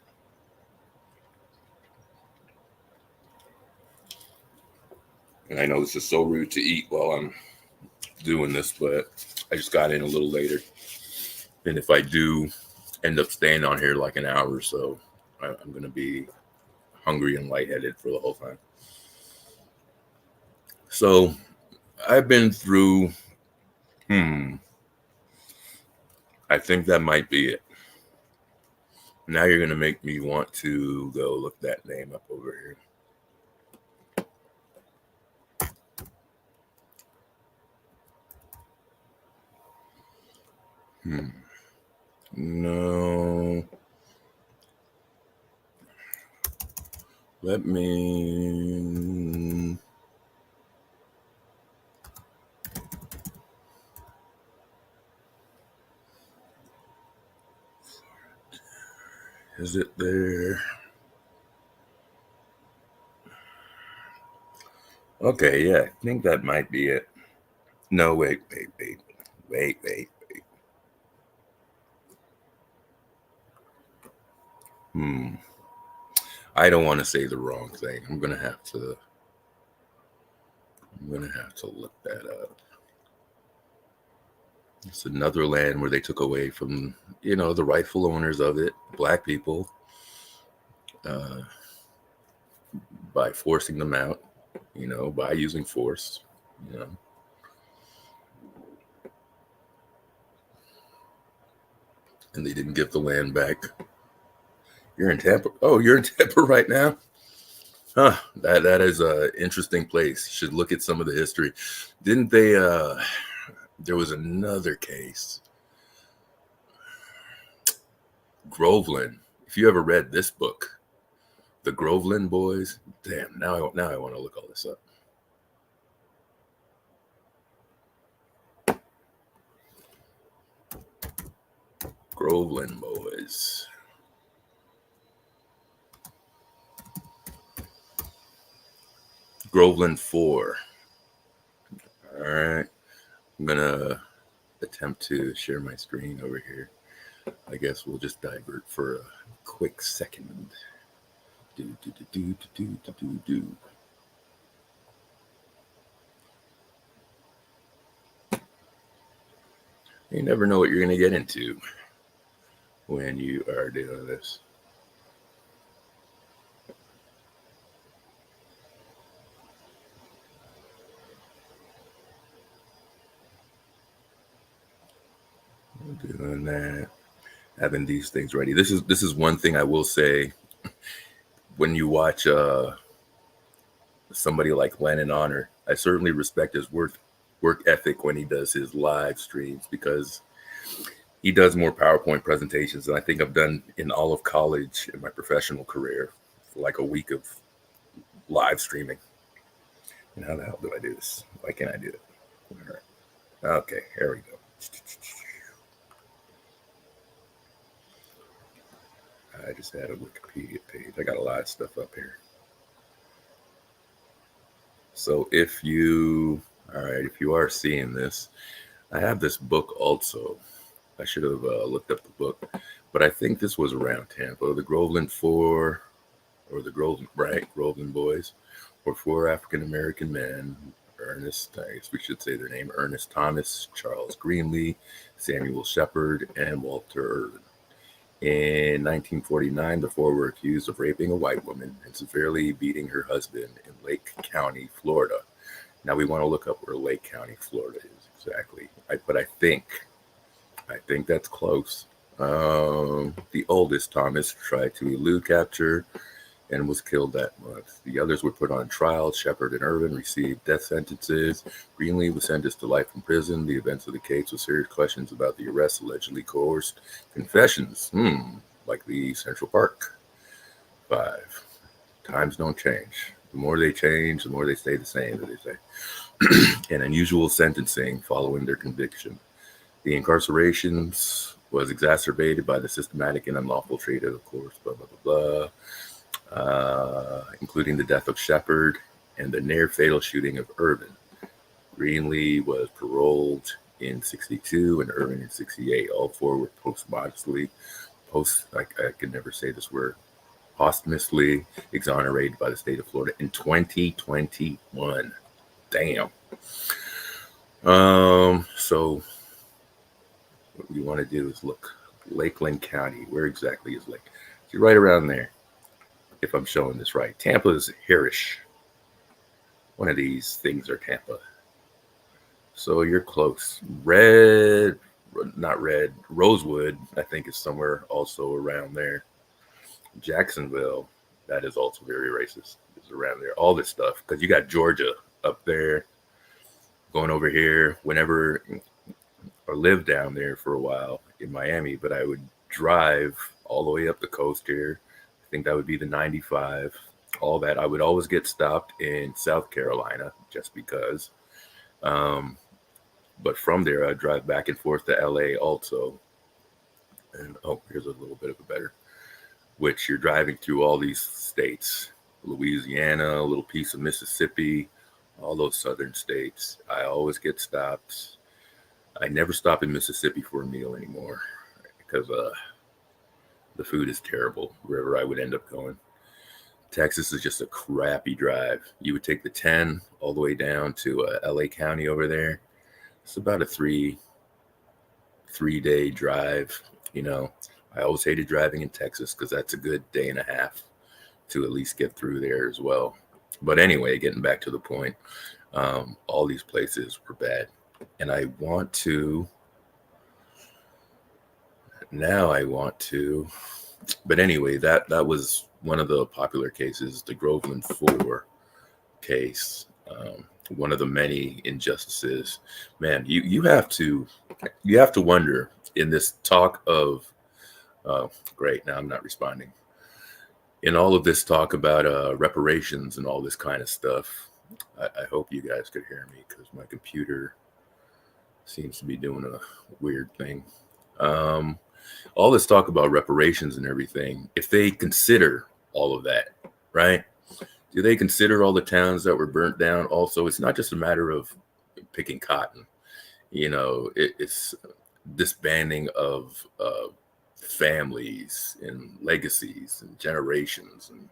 And I know this is so rude to eat while I'm doing this, but I just got in a little later. And if I do end up staying on here like an hour or so, I'm going to be hungry and lightheaded for the whole time. So I've been through, I think that might be it. Now you're going to make me want to go look that name up over here. No. Let me. Is it there? Okay, yeah, I think that might be it. No, wait. Hmm. I don't want to say the wrong thing. I'm gonna have to. Look that up. It's another land where they took away from, the rightful owners of it, black people, uh, by forcing them out, by using force, you know. And they didn't give the land back. You're in Tampa. Oh, you're in Tampa right now? Huh. That is a interesting place. Should look at some of the history. Didn't they there was another case. Groveland. If you ever read this book, The Groveland Boys. Damn, now I want to look all this up. Groveland Boys. Groveland 4. All right. I'm going to attempt to share my screen over here. I guess we'll just divert for a quick second. Do. You never know what you're going to get into when you are doing this. Doing that, having these things ready. This is one thing I will say. When you watch somebody like Lennon Honor, I certainly respect his work ethic when he does his live streams, because he does more PowerPoint presentations than I think I've done in all of college in my professional career. For like a week of live streaming. And how the hell do I do this? Why can't I do it? All right. Okay, here we go. I just had a Wikipedia page. I got a lot of stuff up here. So if you are seeing this, I have this book also. I should have looked up the book, but I think this was around Tampa. The Groveland 4, or the Groveland Boys, or 4 African American men. Ernest, I guess we should say their name, Ernest Thomas, Charles Greenlee, Samuel Shepard, and Walter Irvin. In 1949, the 4 were accused of raping a white woman and severely beating her husband in Lake County, Florida. Now we want to look up where Lake County, Florida is exactly. But I think that's close. The oldest, Thomas, tried to elude capture and was killed that month. The others were put on trial. Shepard and Irvin received death sentences. Greenlee was sentenced to life in prison. The events of the case with serious questions about the arrest, allegedly coerced confessions, like the Central Park 5. Times don't change. The more they change, the more they stay the same, as they say. And unusual sentencing following their conviction. The incarcerations was exacerbated by the systematic and unlawful treatment, of course, blah, blah, blah, blah, including the death of Shepard and the near-fatal shooting of Irvin. Greenlee was paroled in 1962 and Irvin in 1968. All 4 were I could never say this word, posthumously exonerated by the state of Florida in 2021. Damn. So what we want to do is look. Lakeland County. Where exactly is Lake? See, right around there. If I'm showing this right. Tampa is Harish. One of these things are Tampa. So you're close. Rosewood, I think, is somewhere also around there. Jacksonville, that is also very racist, is around there. All this stuff, because you got Georgia up there. Going over here, whenever I lived down there for a while in Miami, but I would drive all the way up the coast here. I think that would be the 95, all that. I would always get stopped in South Carolina just because. But from there, I'd drive back and forth to LA also. And here's a little bit of a better. which you're driving through all these states, Louisiana, a little piece of Mississippi, all those southern states. I always get stopped. I never stop in Mississippi for a meal anymore because the food is terrible wherever I would end up going. Texas is just a crappy drive. You would take the 10 all the way down to LA County over there. It's about a three-day drive. You know, I always hated driving in Texas because that's a good day and a half to at least get through there as well. But anyway, getting back to the point, all these places were bad. And I want to, but anyway, that was one of the popular cases, the Groveland 4 case, one of the many injustices. Man, you have to wonder in this talk of, great, now I'm not responding. In all of this talk about reparations and all this kind of stuff, I hope you guys could hear me because my computer seems to be doing a weird thing. All this talk about reparations and everything, if they consider all of that, right? Do they consider all the towns that were burnt down? Also, it's not just a matter of picking cotton. You know, it's disbanding of families and legacies and generations and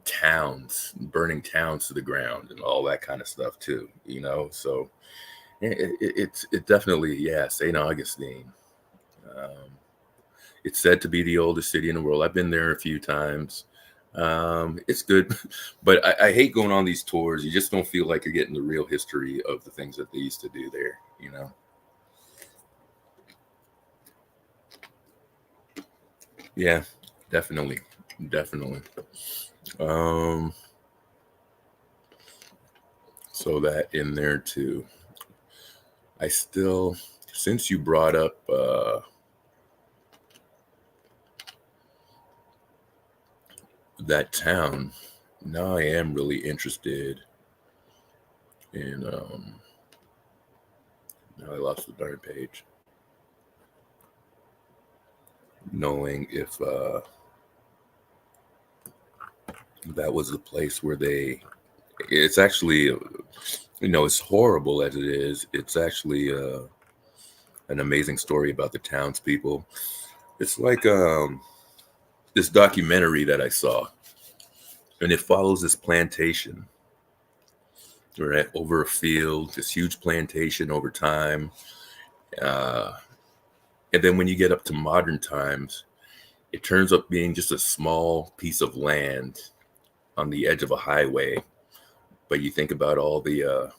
towns, burning towns to the ground and all that kind of stuff too, you know? So it's definitely, yeah, St. Augustine. It's said to be the oldest city in the world. I've been there a few times. It's good, but I hate going on these tours. You just don't feel like you're getting the real history of the things that they used to do there, you know? Yeah, definitely. So that in there too. I still, since you brought up that town, now I am really interested in now I lost the darn page. Knowing if that was the place where it's actually, you know, as horrible as it is, it's actually an amazing story about the townspeople. It's like this documentary that I saw, and it follows this plantation, right, over a field, this huge plantation over time. And then when you get up to modern times, it turns up being just a small piece of land on the edge of a highway. But you think about all the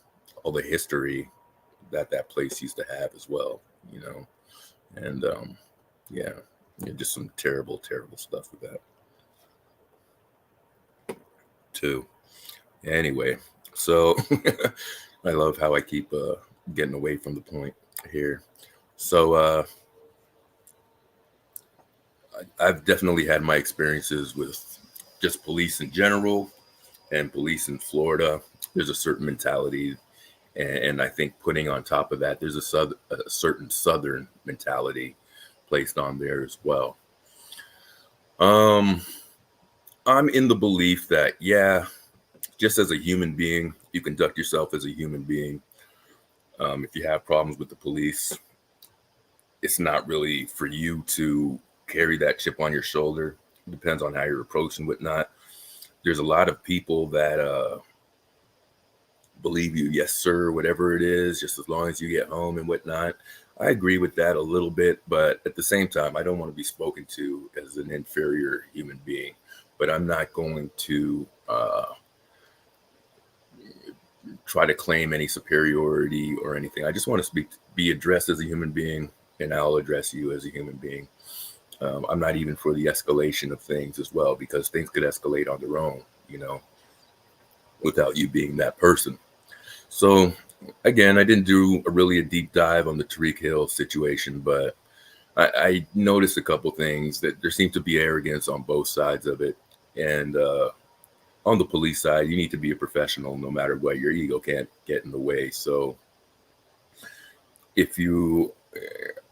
history that place used to have as well, you know, and yeah, just some terrible stuff with that too. Anyway, so I love how I keep getting away from the point here. So I've definitely had my experiences with just police in general and police in Florida. There's a certain mentality, and I think putting on top of that, there's a certain Southern mentality placed on there as well. I'm in the belief that, yeah, just as a human being, you conduct yourself as a human being. If you have problems with the police, it's not really for you to carry that chip on your shoulder. It depends on how you're approaching whatnot. There's a lot of people that believe you, yes, sir, whatever it is, just as long as you get home and whatnot. I agree with that a little bit, but at the same time, I don't want to be spoken to as an inferior human being. But I'm not going to try to claim any superiority or anything. I just want to be addressed as a human being, and I'll address you as a human being. I'm not even for the escalation of things as well, because things could escalate on their own, you know, without you being that person. So again, I didn't do a deep dive on the Tariq Hill situation, but I noticed a couple things that there seems to be arrogance on both sides of it. And on the police side, you need to be a professional no matter what. Your ego can't get in the way. So if you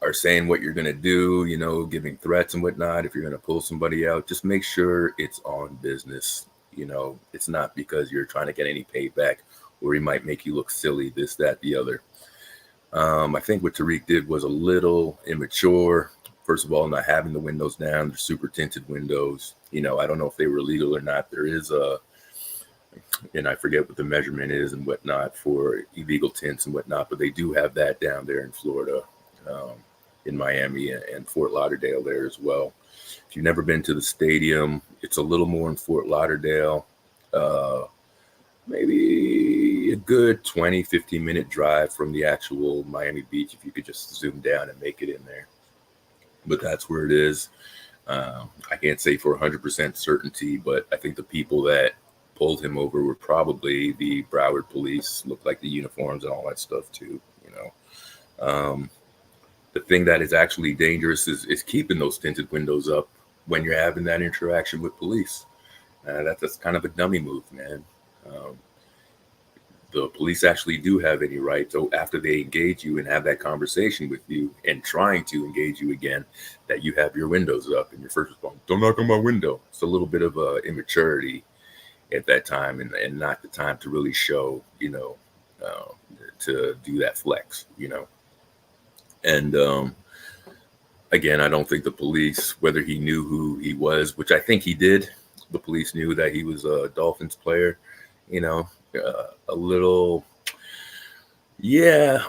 are saying what you're going to do, giving threats and whatnot, if you're going to pull somebody out, just make sure it's on business. It's not because you're trying to get any payback or he might make you look silly, this, that, the other. I think what Tariq did was a little immature. First of all, not having the windows down, they're super tinted windows. I don't know if they were legal or not. There is and I forget what the measurement is and whatnot for illegal tints and whatnot, but they do have that down there in Florida, in Miami and Fort Lauderdale there as well. If you've never been to the stadium, it's a little more in Fort Lauderdale. Maybe a good 20, 15-minute drive from the actual Miami Beach if you could just zoom down and make it in there. But that's where it is. I can't say for 100% certainty, but I think the people that pulled him over were probably the Broward police, looked like the uniforms and all that stuff too, The thing that is actually dangerous is keeping those tinted windows up when you're having that interaction with police. That's kind of a dummy move, man. The police actually do have any right. So after they engage you and have that conversation with you and trying to engage you again, that you have your windows up and your first response, don't knock on my window. It's a little bit of immaturity at that time and not the time to really show, to do that flex, And again, I don't think the police, whether he knew who he was, which I think he did, the police knew that he was a Dolphins player, a little,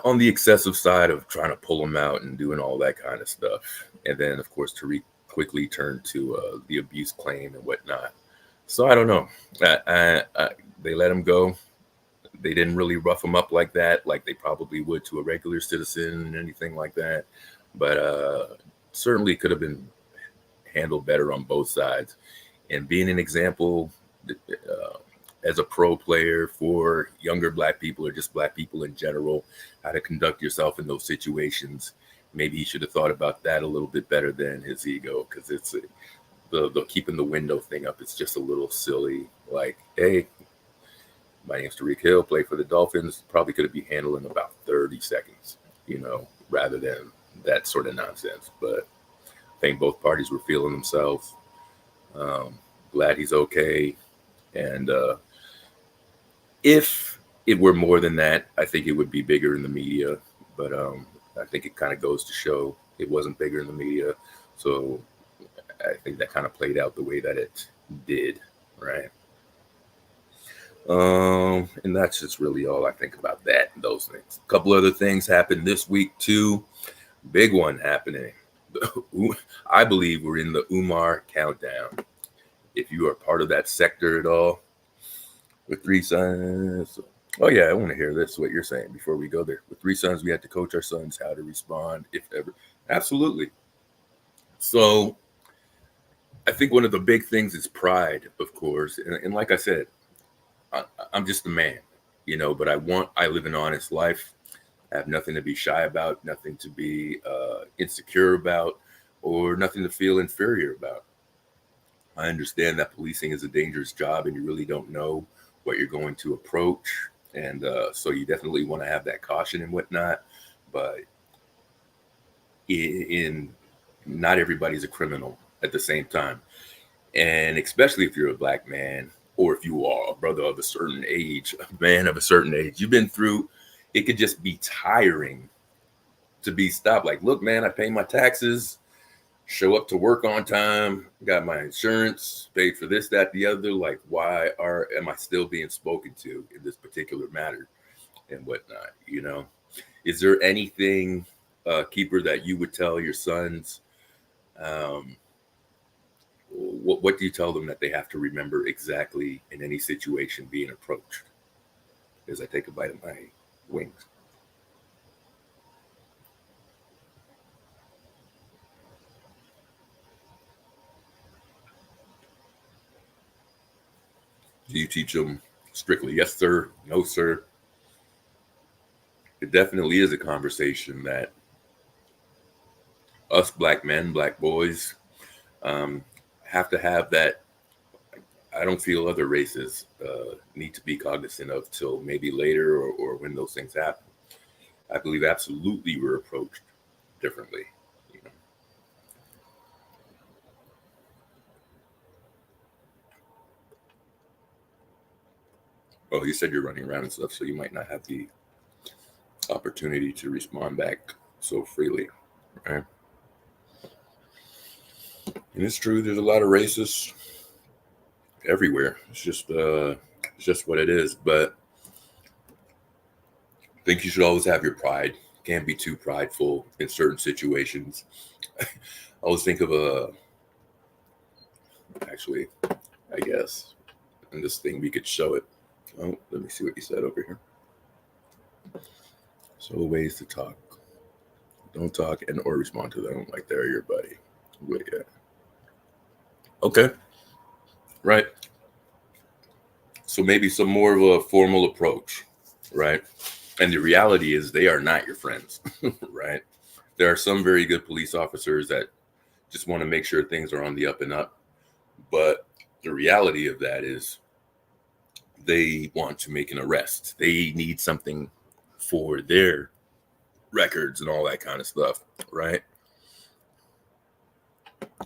on the excessive side of trying to pull him out and doing all that kind of stuff. And then, of course, Tariq quickly turned to the abuse claim and whatnot. So I don't know. They let him go. They didn't really rough him up like that, like they probably would to a regular citizen and anything like that. But certainly could have been handled better on both sides. And being an example as a pro player for younger Black people or just Black people in general, how to conduct yourself in those situations, maybe he should have thought about that a little bit better than his ego, because it's the keeping the window thing up. It's just a little silly. Like, hey, my name's Tariq Hill, play for the Dolphins. Probably could have been handled in about 30 seconds, rather than that sort of nonsense. But I think both parties were feeling themselves. Glad he's okay. And if it were more than that, I think it would be bigger in the media. But I think it kind of goes to show it wasn't bigger in the media. So I think that kind of played out the way that it did, right? And that's just really all I think about that and those things. A couple other things happened this week too. Big one happening. I believe we're in the Umar countdown. If you are part of that sector at all, with 3 sons. Oh yeah, I want to hear this, what you're saying before we go there. With 3 sons, we had to coach our sons how to respond, if ever. Absolutely. So I think one of the big things is pride, of course. And like I said, I'm just a man, but I live an honest life. I have nothing to be shy about, nothing to be insecure about, or nothing to feel inferior about. I understand that policing is a dangerous job and you really don't know what you're going to approach. And so you definitely want to have that caution and whatnot. But not everybody's a criminal at the same time. And especially if you're a Black man, or if you are a brother of a certain age, a man of a certain age, you've been through, it could just be tiring to be stopped. Like, look, man, I pay my taxes, show up to work on time, got my insurance, paid for this, that, the other. Like, why am I still being spoken to in this particular matter and whatnot? Is there anything, Keeper, that you would tell your sons? What do you tell them that they have to remember exactly in any situation being approached? As I take a bite of my wings. Do you teach them strictly yes, sir, no, sir? It definitely is a conversation that us Black men, Black boys, have to have that. I don't feel other races need to be cognizant of till maybe later or when those things happen. I believe absolutely we're approached differently. You know? Well, you said you're running around and stuff, so you might not have the opportunity to respond back so freely, right? And it's true. There's a lot of racists everywhere. It's just what it is. But I think you should always have your pride. Can't be too prideful in certain situations. I always think of actually, I guess, in this thing we could show it. Oh, let me see what you said over here. So ways to talk. Don't talk and or respond to them like they're your buddy. Wait, yeah. Okay. Right. So maybe some more of a formal approach, right? And the reality is they are not your friends, right? There are some very good police officers that just want to make sure things are on the up and up. But the reality of that is they want to make an arrest. They need something for their records and all that kind of stuff, right?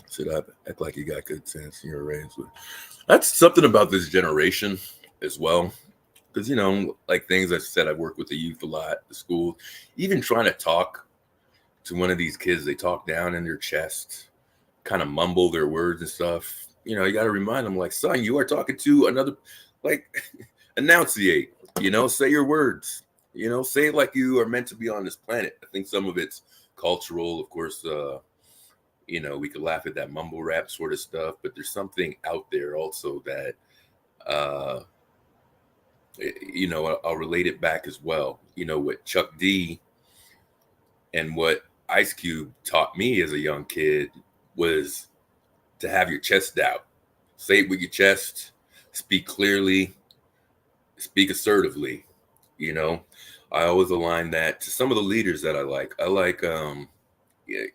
Should I act like you got good sense in your range? That's something about this generation as well. Because, like things I said, I've worked with the youth a lot, the school, even trying to talk to one of these kids, they talk down in their chest, kind of mumble their words and stuff. You got to remind them, like, son, you are talking to another, like, enunciate, say your words, say it like you are meant to be on this planet. I think some of it's cultural, of course. We could laugh at that mumble rap sort of stuff, but there's something out there also that, I'll relate it back as well. What Chuck D and what Ice Cube taught me as a young kid was to have your chest out. Say it with your chest, speak clearly, speak assertively. I always align that to some of the leaders that I like. Yeah,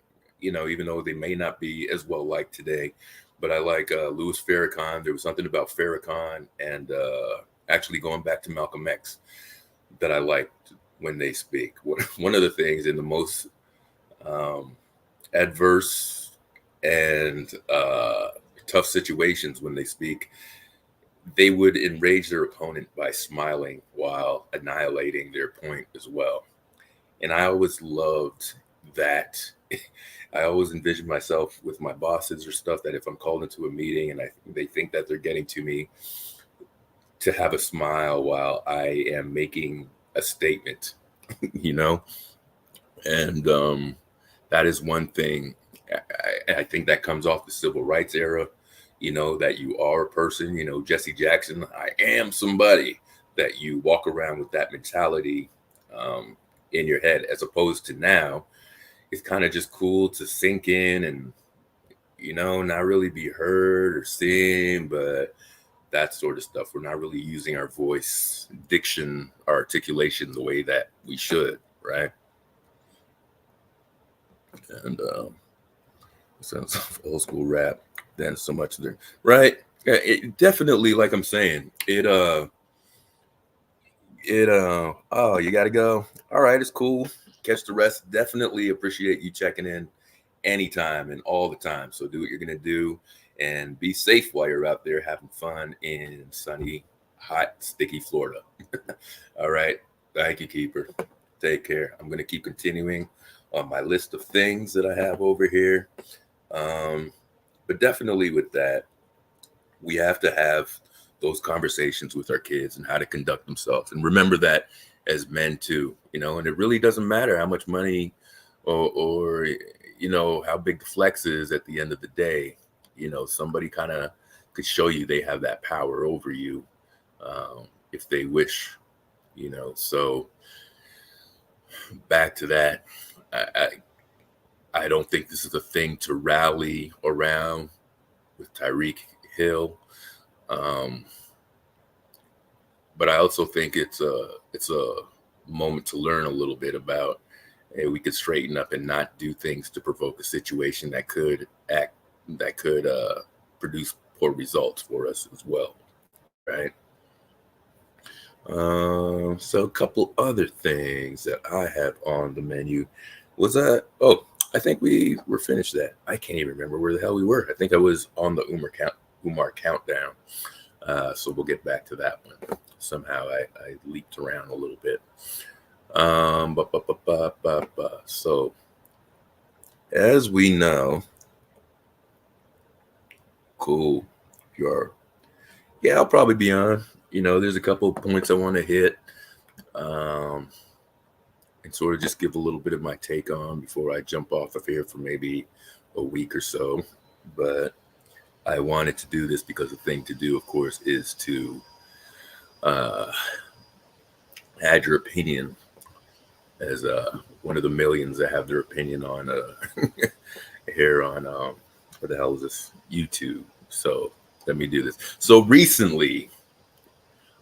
even though they may not be as well liked today, but I like Louis Farrakhan. There was something about Farrakhan and actually going back to Malcolm X that I liked when they speak. One of the things in the most adverse and tough situations when they speak, they would enrage their opponent by smiling while annihilating their point as well. And I always loved that. I always envisioned myself with my bosses or stuff that if I'm called into a meeting and they think that they're getting to me, to have a smile while I am making a statement, and that is one thing. I think that comes off the civil rights era, that you are a person, Jesse Jackson, I am somebody, that you walk around with that mentality in your head, as opposed to now, it's kind of just cool to sink in and, not really be heard or seen, but that sort of stuff. We're not really using our voice, diction, our articulation the way that we should, right? And sounds of old school rap than so much there, right? Yeah, it definitely, like I'm saying, oh, you gotta go. All right, it's cool. Catch the rest. Definitely appreciate you checking in anytime and all the time. So do what you're gonna do and be safe while you're out there having fun in sunny, hot, sticky Florida. All right. Thank you, Keeper. Take care. I'm gonna keep continuing on my list of things that I have over here. But definitely with that, we have to have those conversations with our kids and how to conduct themselves. And remember that as men too, and it really doesn't matter how much money or how big the flex is at the end of the day. Somebody kind of could show you they have that power over you if they wish, so back to that. I don't think this is a thing to rally around with Tyreek Hill. But I also think it's a moment to learn a little bit about, hey, we could straighten up and not do things to provoke a situation that could produce poor results for us as well, right? So a couple other things that I have on the menu was I think we were finished that. I can't even remember where the hell we were. I think I was on the Umar countdown. So we'll get back to that one. Somehow I leaped around a little bit. So as we know, cool. Yeah, I'll probably be on. There's a couple of points I want to hit. And sort of just give a little bit of my take on before I jump off of here for maybe a week or so. But I wanted to do this because the thing to do, of course, is to add your opinion as one of the millions that have their opinion on here on what the hell is this, YouTube. So let me do this. So recently,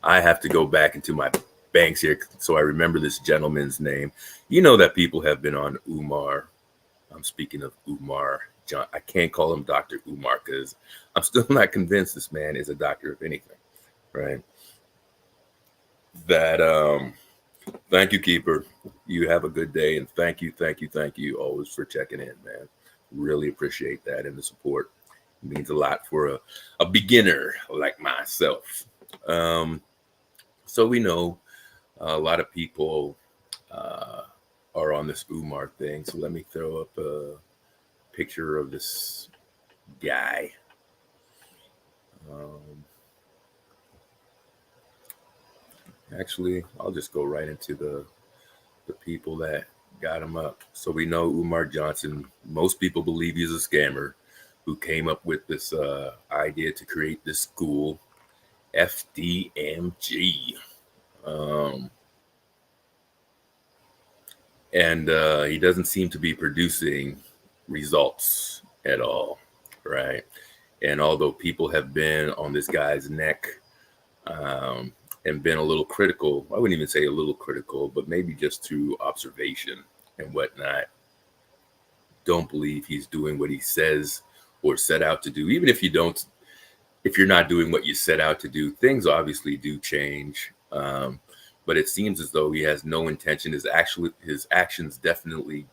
I have to go back into my banks here so I remember this gentleman's name. You know that people have been on Umar. I'm speaking of Umar John. I can't call him Dr. Umar because I'm still not convinced this man is a doctor of anything, right? That thank you, Keeper. You have a good day, and thank you always for checking in, man. Really appreciate that and the support. It means a lot for a beginner like myself. So we know a lot of people are on this Umar thing. So let me throw up a picture of this guy. Actually, I'll just go right into the people that got him up. So we know Umar Johnson. Most people believe he's a scammer who came up with this idea to create this school, FDMG. And he doesn't seem to be producing results at all, right? And although people have been on this guy's neck and been a little critical, I wouldn't even say a little critical, but maybe just through observation and whatnot, don't believe he's doing what he says or set out to do. Even if you're not doing what you set out to do, things obviously do change. But it seems as though he has no intention. His actions definitely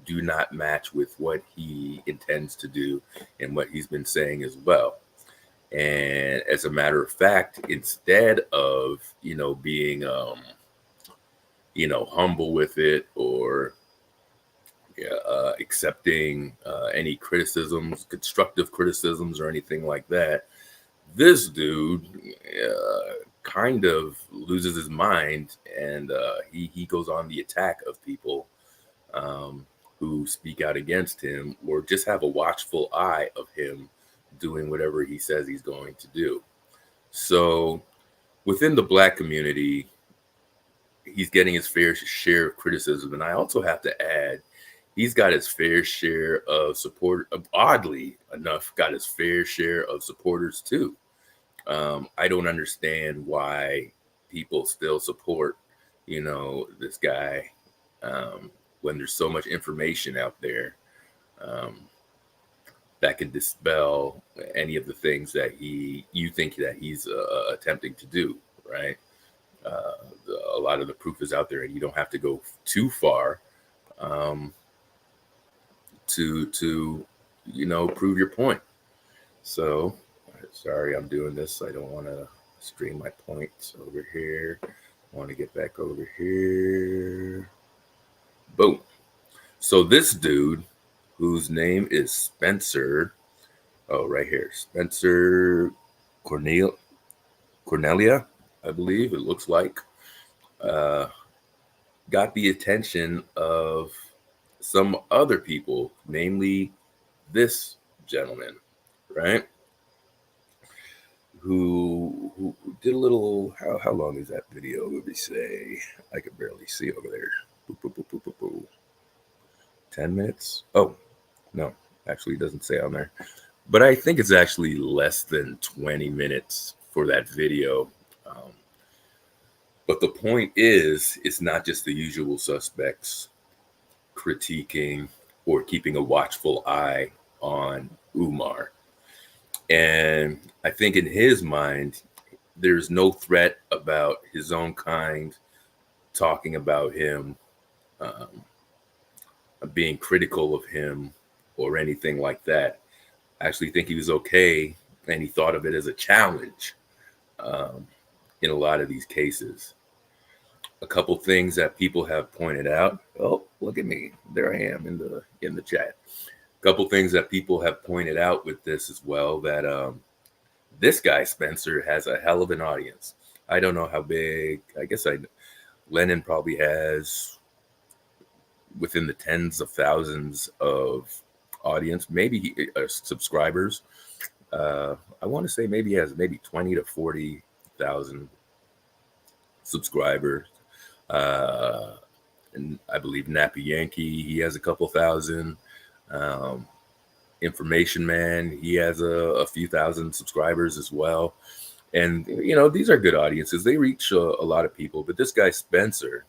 do not match with what he intends to do and what he's been saying as well. And as a matter of fact, instead of being humble with it or accepting any criticisms, constructive criticisms or anything like that, this dude kind of loses his mind, and he goes on the attack of people who speak out against him or just have a watchful eye of him doing whatever he says he's going to do. So within the Black community, he's getting his fair share of criticism. And I also have to add, he's got his fair share of support, oddly enough, got his fair share of supporters too. I don't understand why people still support, this guy when there's so much information out there that can dispel any of the things that you think that he's attempting to do, right? A lot of the proof is out there, and you don't have to go too far to prove your point. So, sorry, I'm doing this. I don't want to stream my points over here. I want to get back over here. Boom. So this dude, whose name is Spencer, right here, Spencer Cornelia, I believe it looks like, got the attention of some other people, namely this gentleman, right? Who did a little, how long is that video? Let me say, I could barely see over there. 10 minutes? Oh, no, actually it doesn't say on there. But I think it's actually less than 20 minutes for that video. But the point is, it's not just the usual suspects critiquing or keeping a watchful eye on Umar. And I think in his mind, there's no threat about his own kind talking about him being critical of him or anything like that. I actually think he was okay, and he thought of it as a challenge um, in a lot of these cases. A couple things that people have pointed out. Oh, look at me! There I am in the chat. A couple things that people have pointed out with this as well. That this guy Spencer has a hell of an audience. I don't know how big. I guess Lennon probably has within the tens of thousands of audience, maybe subscribers. I want to say maybe he has maybe 20 to 40,000 subscribers. Uh, and I believe Nappy Yankee, he has a couple thousand. Um, Information Man, he has a few thousand subscribers as well. And, these are good audiences. They reach a lot of people. But this guy, Spencer,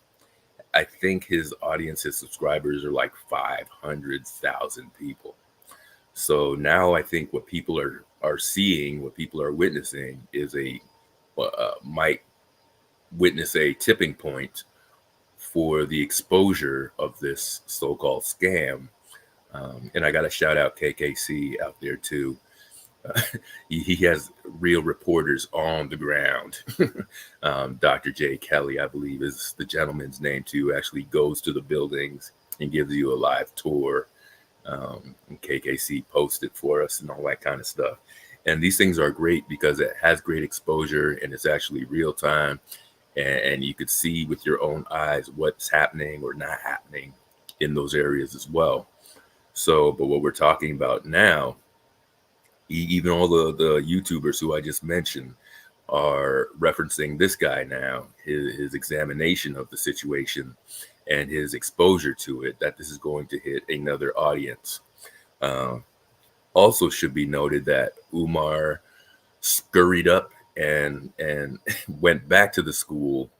I think his audience, his subscribers are like 500,000 people. So now I think what people are seeing, what people are witnessing, is might witness a tipping point for the exposure of this so-called scam. And I got to shout out KKC out there too. Uh, he has real reporters on the ground. Dr. J. Kelly, I believe, is the gentleman's name too. Actually goes to the buildings and gives you a live tour. And KKC posted for us and all that kind of stuff. And these things are great because it has great exposure and it's actually real time. And you could see with your own eyes what's happening or not happening in those areas as well. So, but what we're talking about now, even all the YouTubers who I just mentioned are referencing this guy now, his examination of the situation and his exposure to it, that this is going to hit another audience. Uh, Also should be noted that Umar scurried up and went back to the school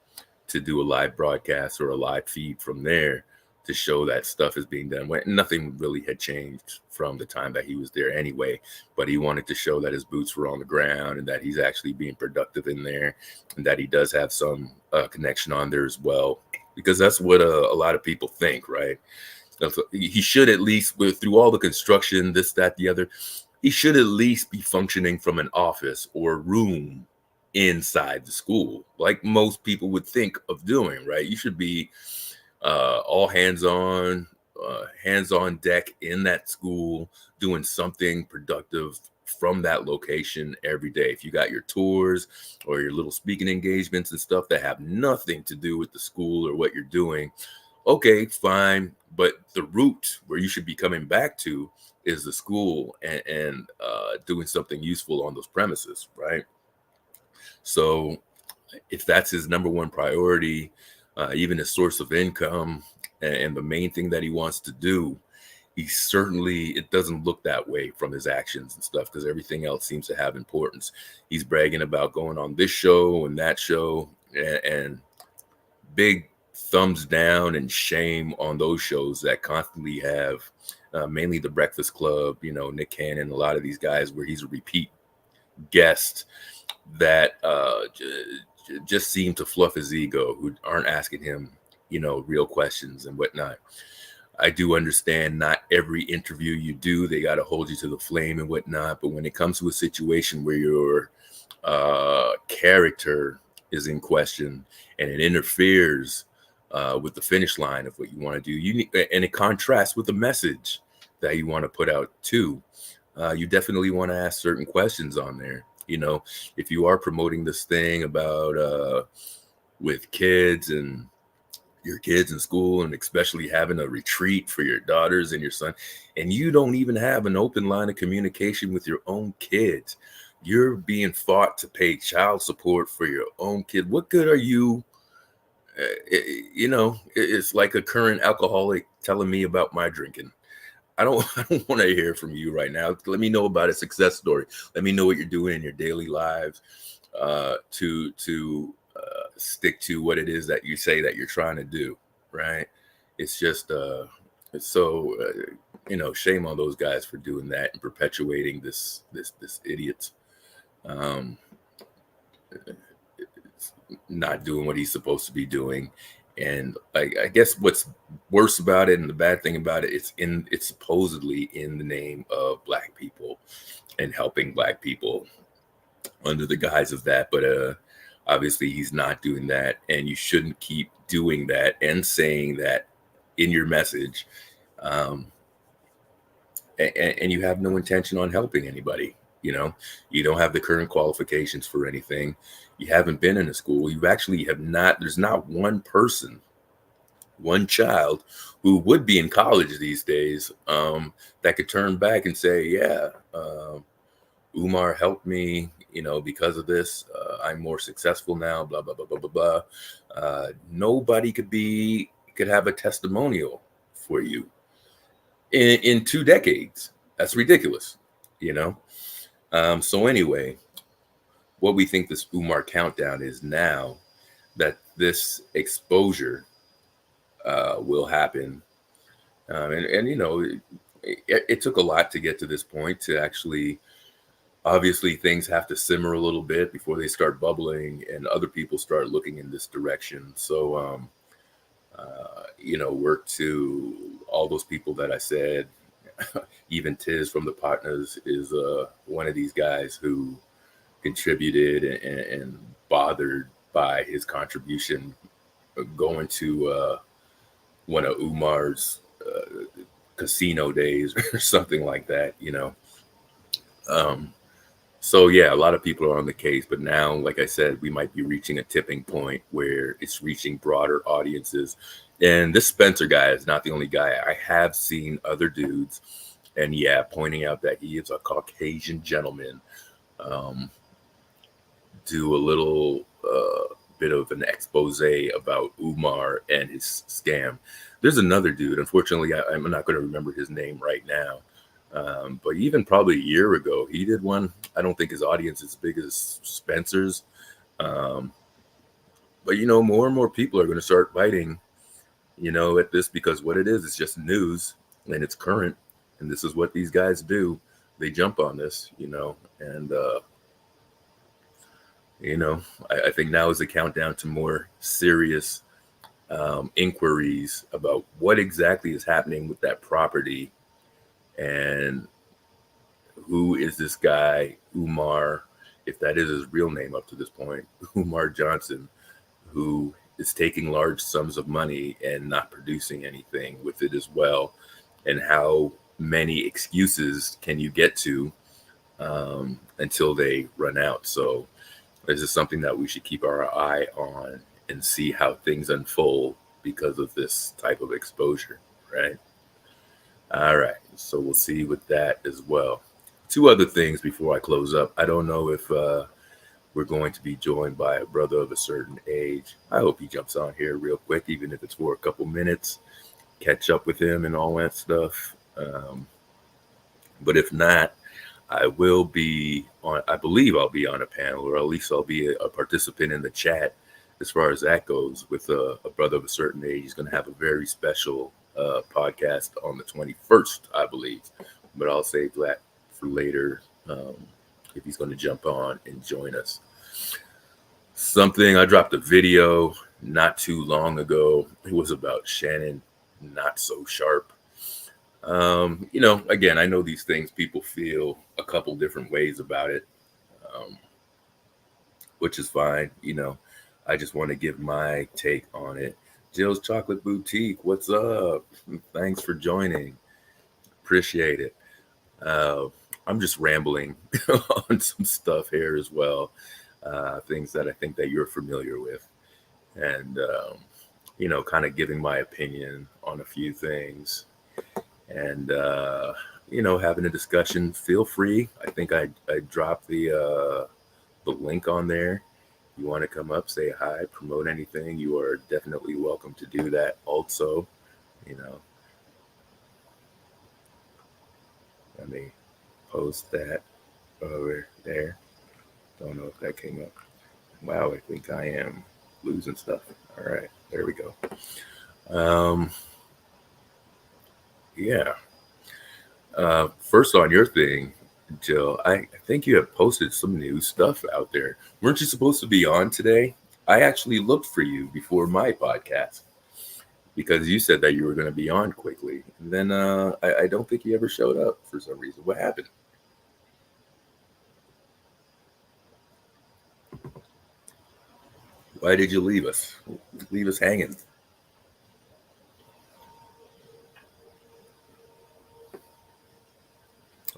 to do a live broadcast or a live feed from there to show that stuff is being done. When nothing really had changed from the time that he was there anyway, but he wanted to show that his boots were on the ground and that he's actually being productive in there, and that he does have some connection on there as well, because that's what a lot of people think, right? He should at least, through all the construction, this, that, the other, he should at least be functioning from an office or room inside the school, like most people would think of doing, right? You should be all hands on deck in that school, doing something productive from that location every day. If you got your tours or your little speaking engagements and stuff that have nothing to do with the school or what you're doing, okay, fine. But the route where you should be coming back to is the school and doing something useful on those premises, right? So if that's his number one priority, even his source of income and the main thing that he wants to do, it doesn't look that way from his actions and stuff, because everything else seems to have importance. He's bragging about going on this show and that show, and big thumbs down and shame on those shows that constantly have mainly the Breakfast Club, Nick Cannon, a lot of these guys where he's a repeat guest that just seem to fluff his ego, who aren't asking him, real questions and whatnot. I do understand not every interview you do, they got to hold you to the flame and whatnot. But when it comes to a situation where your character is in question and it interferes with the finish line of what you want to do, and it contrasts with the message that you want to put out too, you definitely want to ask certain questions on there. If you are promoting this thing about with kids and your kids in school, and especially having a retreat for your daughters and your son, and you don't even have an open line of communication with your own kids, you're being fought to pay child support for your own kid. What good are you? It's like a current alcoholic telling me about my drinking. I don't want to hear from you right now. Let me know about a success story. Let me know what you're doing in your daily lives to stick to what it is that you say that you're trying to do, right? It's just shame on those guys for doing that and perpetuating this idiot not doing what he's supposed to be doing, And I guess what's worse about it and the bad thing about it, it's supposedly in the name of Black people and helping Black people under the guise of that. But obviously he's not doing that, and you shouldn't keep doing that and saying that in your message. Um, and you have no intention on helping anybody. You don't have the current qualifications for anything. You haven't been in a school. You actually have not. There's not one person, one child who would be in college these days, that could turn back and say, yeah, Umar helped me, because of this. I'm more successful now, blah, blah, blah, blah, blah, blah. Nobody could have a testimonial for you in 2 decades. That's ridiculous, you know? So anyway, what we think this Umar countdown is now that this exposure will happen. And it took a lot to get to this point to actually, obviously things have to simmer a little bit before they start bubbling and other people start looking in this direction. So, work to all those people that I said. Even Tiz from the Partners is one of these guys who contributed and bothered by his contribution going to one of Umar's casino days or something like that, So yeah, a lot of people are on the case, but now, like I said, we might be reaching a tipping point where it's reaching broader audiences. And this Spencer guy is not the only guy. I have seen other dudes, and yeah, pointing out that he is a Caucasian gentleman, do a little bit of an expose about Umar and his scam. There's another dude. Unfortunately, I'm not going to remember his name right now. But even probably a year ago, he did one. I don't think his audience is as big as Spencer's. But more and more people are going to start biting, at this, because what it is just news and it's current. And this is what these guys do. They jump on this, and, I think now is the countdown to more serious inquiries about what exactly is happening with that property. And who is this guy, Umar, if that is his real name up to this point, Umar Johnson, who is taking large sums of money and not producing anything with it as well? And how many excuses can you get to until they run out? So this is something that we should keep our eye on and see how things unfold because of this type of exposure, right? All right, so we'll see with that as well. 2 other things before I close up. I don't know if we're going to be joined by a brother of a certain age. I hope he jumps on here real quick, even if it's for a couple minutes, catch up with him and all that stuff. But if not, I believe I'll be on a panel, or at least I'll be a participant in the chat as far as that goes, with a brother of a certain age. He's going to have a very special podcast on the 21st, I believe, but I'll save that for later if he's going to jump on and join us. I dropped a video not too long ago. It was about Shannon Not So Sharp. Again, I know these things, people feel a couple different ways about it, which is fine. I just want to give my take on it. Jill's Chocolate Boutique, what's up? Thanks for joining. Appreciate it. I'm just rambling on some stuff here as well. Things that I think that you're familiar with. And, kind of giving my opinion on a few things. And, having a discussion. Feel free. I think I dropped the link on there. You want to come up, say hi, promote anything, you are definitely welcome to do that also. Let me post that over there. Don't know if that came up. Wow, I think I am losing stuff. All right, there we go. Yeah. First on your thing, Jill, I think you have posted some new stuff out there. Weren't you supposed to be on today? I actually looked for you before my podcast. because you said that you were going to be on quickly, and then I don't think you ever showed up for some reason. What happened? Why did you leave us? Leave us hanging?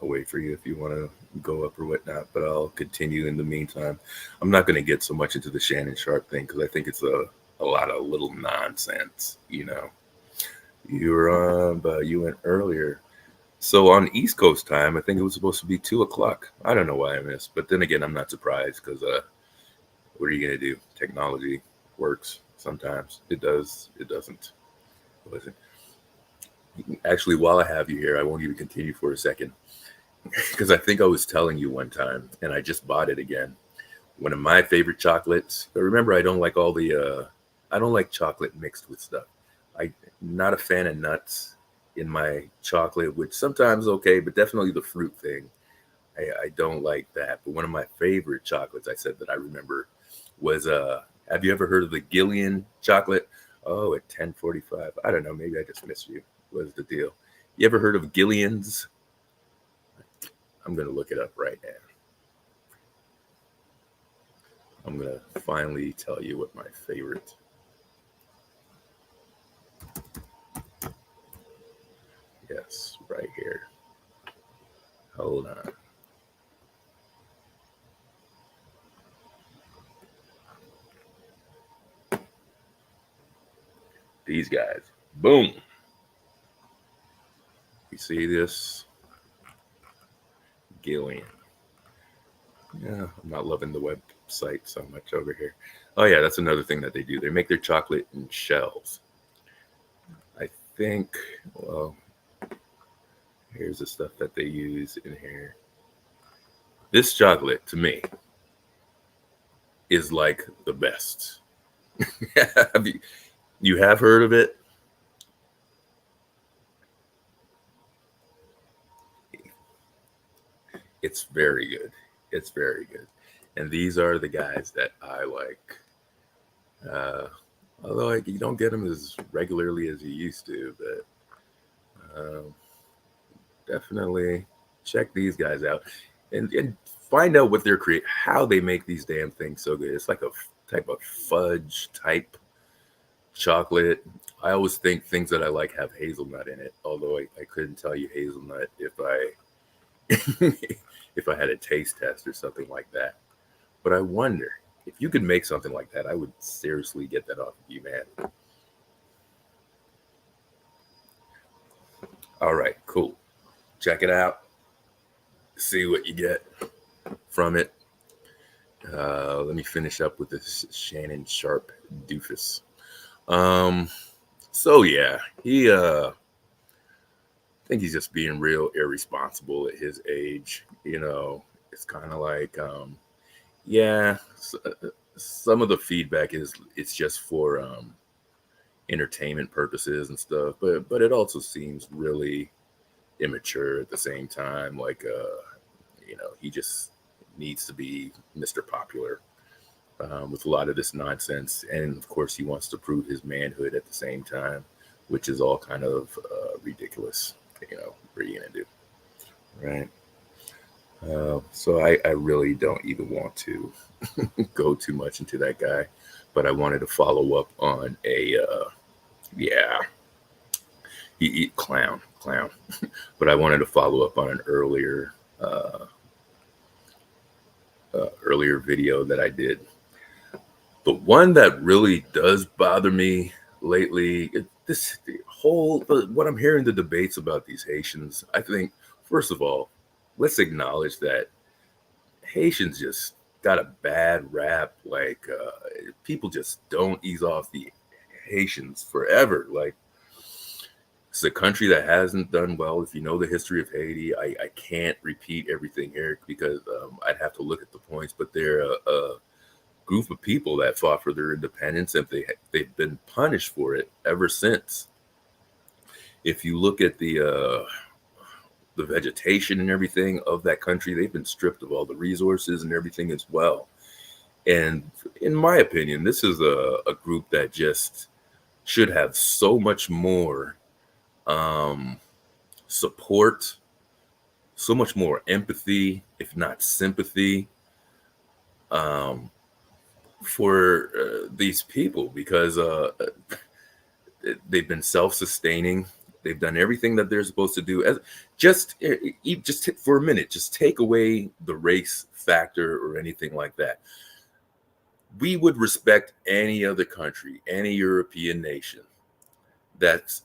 I'll wait for you if you want to go up or whatnot, but I'll continue in the meantime. I'm not going to get so much into the Shannon Sharp thing because I think it's a lot of little nonsense. You were on, but you went earlier. So on East Coast time, I think it was supposed to be 2 o'clock. I don't know why I missed, but then again, I'm not surprised because what are you gonna do? Technology works sometimes. It does. It doesn't. Listen, actually, while I have you here, I won't even continue for a second because I think I was telling you one time, and I just bought it again. One of my favorite chocolates. But remember, I don't like all the. I don't like chocolate mixed with stuff. I'm not a fan of nuts in my chocolate, which sometimes okay, but definitely the fruit thing. I don't like that. But one of my favorite chocolates I said that I remember was have you ever heard of the Gillian chocolate? Oh, at 10:45. I don't know, maybe I just missed you. What's the deal? You ever heard of Gillian's? I'm gonna look it up right now. I'm gonna finally tell you what my favorite. Yes, right here. Hold on. These guys. Boom. You see this? Gillian. Yeah, I'm not loving the website so much over here. Oh yeah, that's another thing that they do. They make their chocolate in shells. I think, well, here's the stuff that they use in here. This chocolate, to me, is like the best. You have heard of it? It's very good. It's very good. And these are the guys that I like. Although you don't get them as regularly as you used to, but definitely check these guys out and find out what they're how they make these damn things so good. It's like a type of fudge type chocolate. I always think things that I like have hazelnut in it, although I couldn't tell you hazelnut if I if I had a taste test or something like that. But I wonder if you could make something like that, I would seriously get that off of you, man. All right, cool. Check it out. See what you get from it. Let me finish up with this Shannon Sharp doofus. So yeah, I think he's just being real irresponsible at his age. It's kind of like, yeah, some of the feedback is it's just for entertainment purposes and stuff, but it also seems really immature at the same time. Like, he just needs to be Mr. Popular with a lot of this nonsense, and of course, he wants to prove his manhood at the same time, which is all kind of ridiculous. What are you gonna do, right? So I really don't even want to go too much into that guy, but I wanted to follow up on a yeah, he clown, but I wanted to follow up on an earlier video that I did. The one that really does bother me lately, what I'm hearing the debates about these Haitians. I think first of all, let's acknowledge that Haitians just got a bad rap. Like people just don't ease off the Haitians forever. Like it's a country that hasn't done well. If you know the history of Haiti, I can't repeat everything here because I'd have to look at the points. But they're a group of people that fought for their independence, and they've been punished for it ever since. If you look at the vegetation and everything of that country, they've been stripped of all the resources and everything as well. And in my opinion, this is a group that just should have so much more um, support, so much more empathy, if not sympathy, um, for these people, because they've been self-sustaining. They've done everything that they're supposed to do. As just for a minute, just take away the race factor or anything like that. We would respect any other country, any European nation that's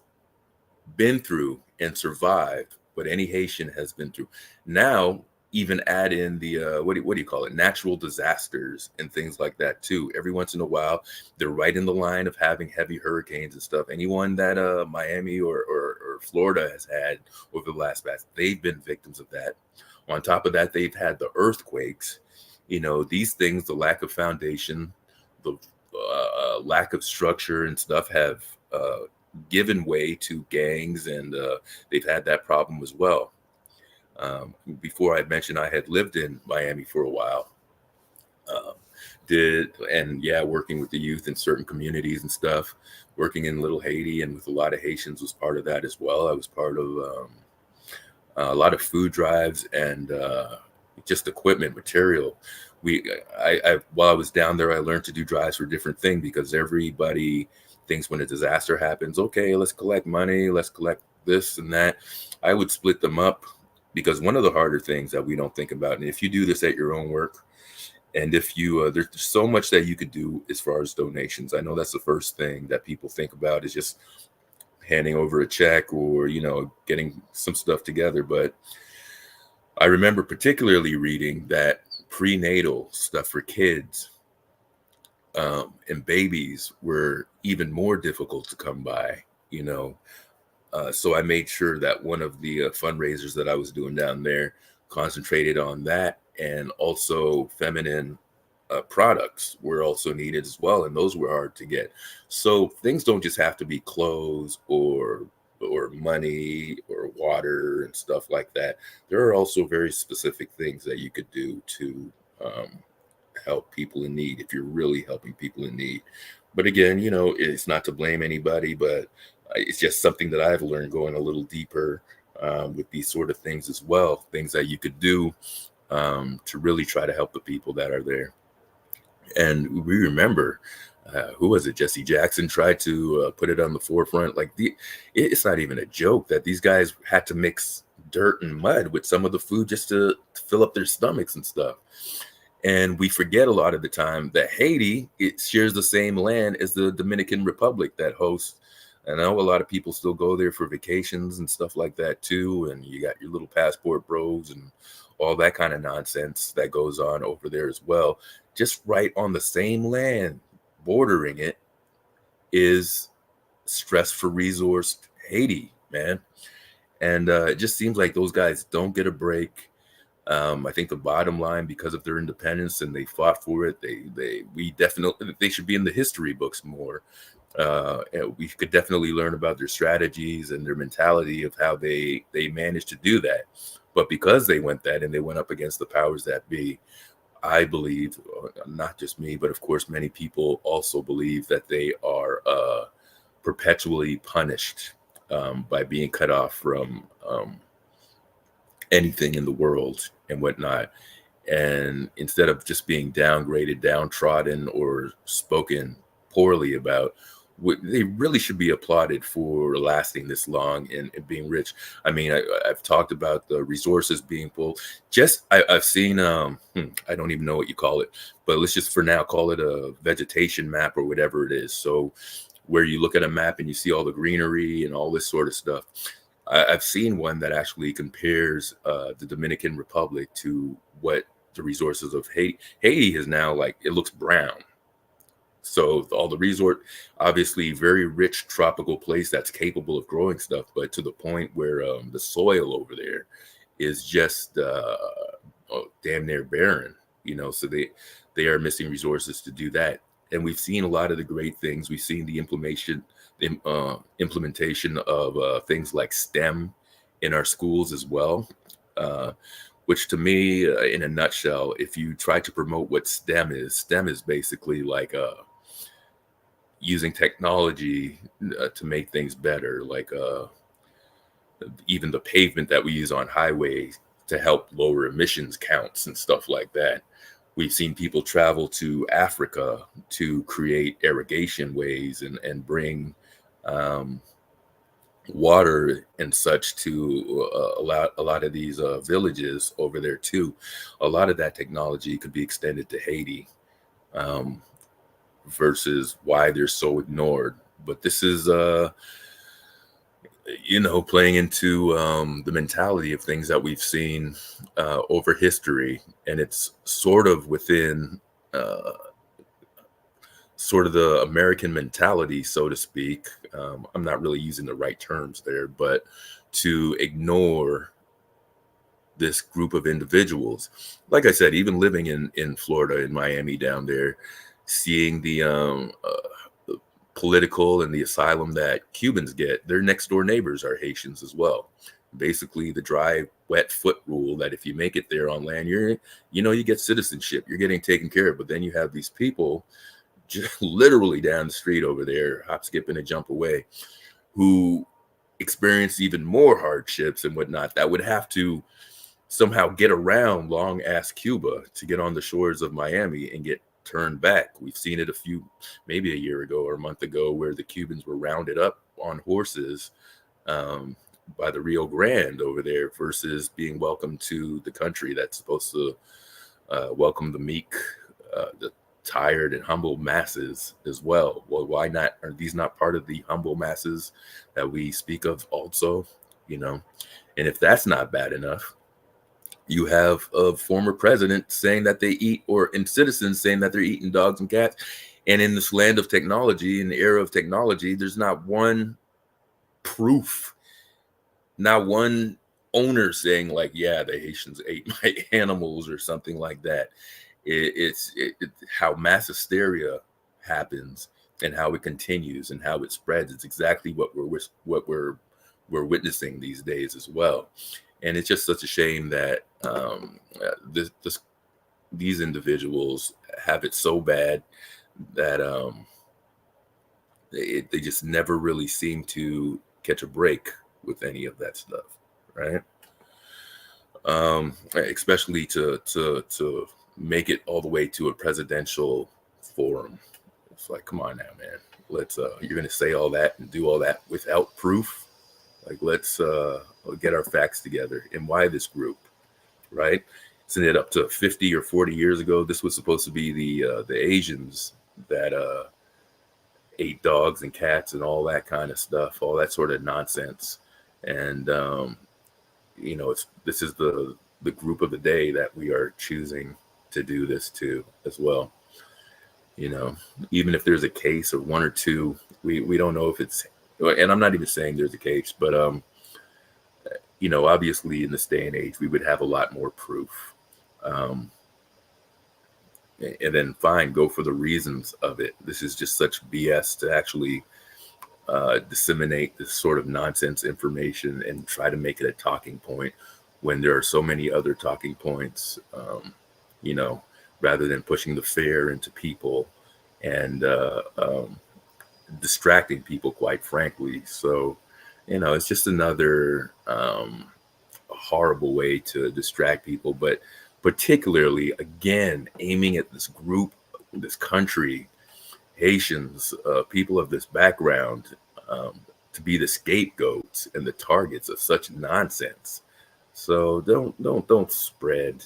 been through and survived what any Haitian has been through. Now, even add in the what do you call it? Natural disasters and things like that too. Every once in a while, they're right in the line of having heavy hurricanes and stuff. Anyone that Miami or Florida has had over the last past, they've been victims of that. On top of that, they've had the earthquakes. You know, these things, the lack of foundation, the lack of structure and stuff have given way to gangs, and they've had that problem as well. Before I mentioned I had lived in Miami for a while, uh, working with the youth in certain communities and stuff, working in Little Haiti and with a lot of Haitians was part of that as well. I was part of a lot of food drives and just equipment, material. While I was down there, I learned to do drives for different things because everybody thinks when a disaster happens, okay, let's collect money, let's collect this and that. I would split them up because one of the harder things that we don't think about, and if you do this at your own work, and if you there's so much that you could do as far as donations. I know that's the first thing that people think about is just handing over a check or getting some stuff together. But I remember particularly reading that prenatal stuff for kids and babies were even more difficult to come by, so I made sure that one of the fundraisers that I was doing down there concentrated on that, and also feminine products were also needed as well, and those were hard to get. So things don't just have to be clothes or money or water and stuff like that. There are also very specific things that you could do to help people in need if you're really helping people in need. But again, it's not to blame anybody, but it's just something that I've learned going a little deeper with these sort of things as well, things that you could do to really try to help the people that are there. And we remember, who was it? Jesse Jackson tried to put it on the forefront. Like it's not even a joke that these guys had to mix dirt and mud with some of the food just to fill up their stomachs and stuff. And we forget a lot of the time that Haiti, it shares the same land as the Dominican Republic that hosts. And I know a lot of people still go there for vacations and stuff like that too. And you got your little passport bros and all that kind of nonsense that goes on over there as well. Just right on the same land, bordering it, is stress for resourced Haiti, man. And it just seems like those guys don't get a break. I think the bottom line, because of their independence and they fought for it, they should be in the history books more. And we could definitely learn about their strategies and their mentality of how they managed to do that. But because they went that and they went up against the powers that be, I believe, not just me, but of course many people also believe that they are perpetually punished by being cut off from anything in the world and whatnot. And instead of just being downgraded, downtrodden, or spoken poorly about, they really should be applauded for lasting this long and being rich. I mean, I've talked about the resources being pulled. I've seen, I don't even know what you call it, but let's just for now call it a vegetation map or whatever it is. So where you look at a map and you see all the greenery and all this sort of stuff. I've seen one that actually compares the Dominican Republic to what the resources of Haiti. Haiti is now like, it looks brown. So all the resort, obviously very rich tropical place that's capable of growing stuff, but to the point where the soil over there is just damn near barren, so they are missing resources to do that. And we've seen a lot of the great things. We've seen the implementation of things like STEM in our schools as well, which to me, in a nutshell, if you try to promote what STEM is basically like using technology to make things better, like even the pavement that we use on highways to help lower emissions counts and stuff like that. We've seen people travel to Africa to create irrigation ways and bring um, water and such to a lot of these villages over there too. A lot of that technology could be extended to Haiti, um, versus why they're so ignored. But this is playing into the mentality of things that we've seen over history, and it's sort of within uh, sort of the American mentality, so to speak. I'm not really using the right terms there, but to ignore this group of individuals. Like I said, even living in Florida, in Miami, down there, seeing the political and the asylum that Cubans get, their next door neighbors are Haitians as well. Basically, the dry, wet foot rule that if you make it there on land, you get citizenship, you're getting taken care of. But then you have these people just literally down the street over there, hop, skip, and a jump away, who experience even more hardships and whatnot that would have to somehow get around long ass Cuba to get on the shores of Miami and get turned back. We've seen it maybe a year ago or a month ago, where the Cubans were rounded up on horses by the Rio Grande over there, versus being welcomed to the country that's supposed to welcome the meek, the tired and humble masses as well. Well, why not? Are these not part of the humble masses that we speak of also? And if that's not bad enough, you have a former president saying that they eat, and citizens saying that they're eating dogs and cats. And in this land of technology, in the era of technology, there's not one proof, not one owner saying like, yeah, the Haitians ate my animals or something like that. It's how mass hysteria happens and how it continues and how it spreads. It's exactly what we're witnessing these days as well. And it's just such a shame that these individuals have it so bad that they just never really seem to catch a break with any of that stuff, right? Especially to make it all the way to a presidential forum. It's like, come on now, man. Let's you're gonna say all that and do all that without proof? Like, let's get our facts together. And why this group, right? Isn't it up to 50 or 40 years ago? This was supposed to be the Asians that ate dogs and cats and all that kind of stuff, all that sort of nonsense. And this is the group of the day that we are choosing to do this to as well. Even if there's a case or one or two, we don't know if it's, and I'm not even saying there's a case, but obviously in this day and age, we would have a lot more proof. And then fine, go for the reasons of it. This is just such BS to actually disseminate this sort of nonsense information and try to make it a talking point when there are so many other talking points, rather than pushing the fear into people and distracting people, quite frankly. So, it's just another horrible way to distract people, but particularly, again, aiming at this group, this country, Haitians, people of this background, to be the scapegoats and the targets of such nonsense. So don't spread,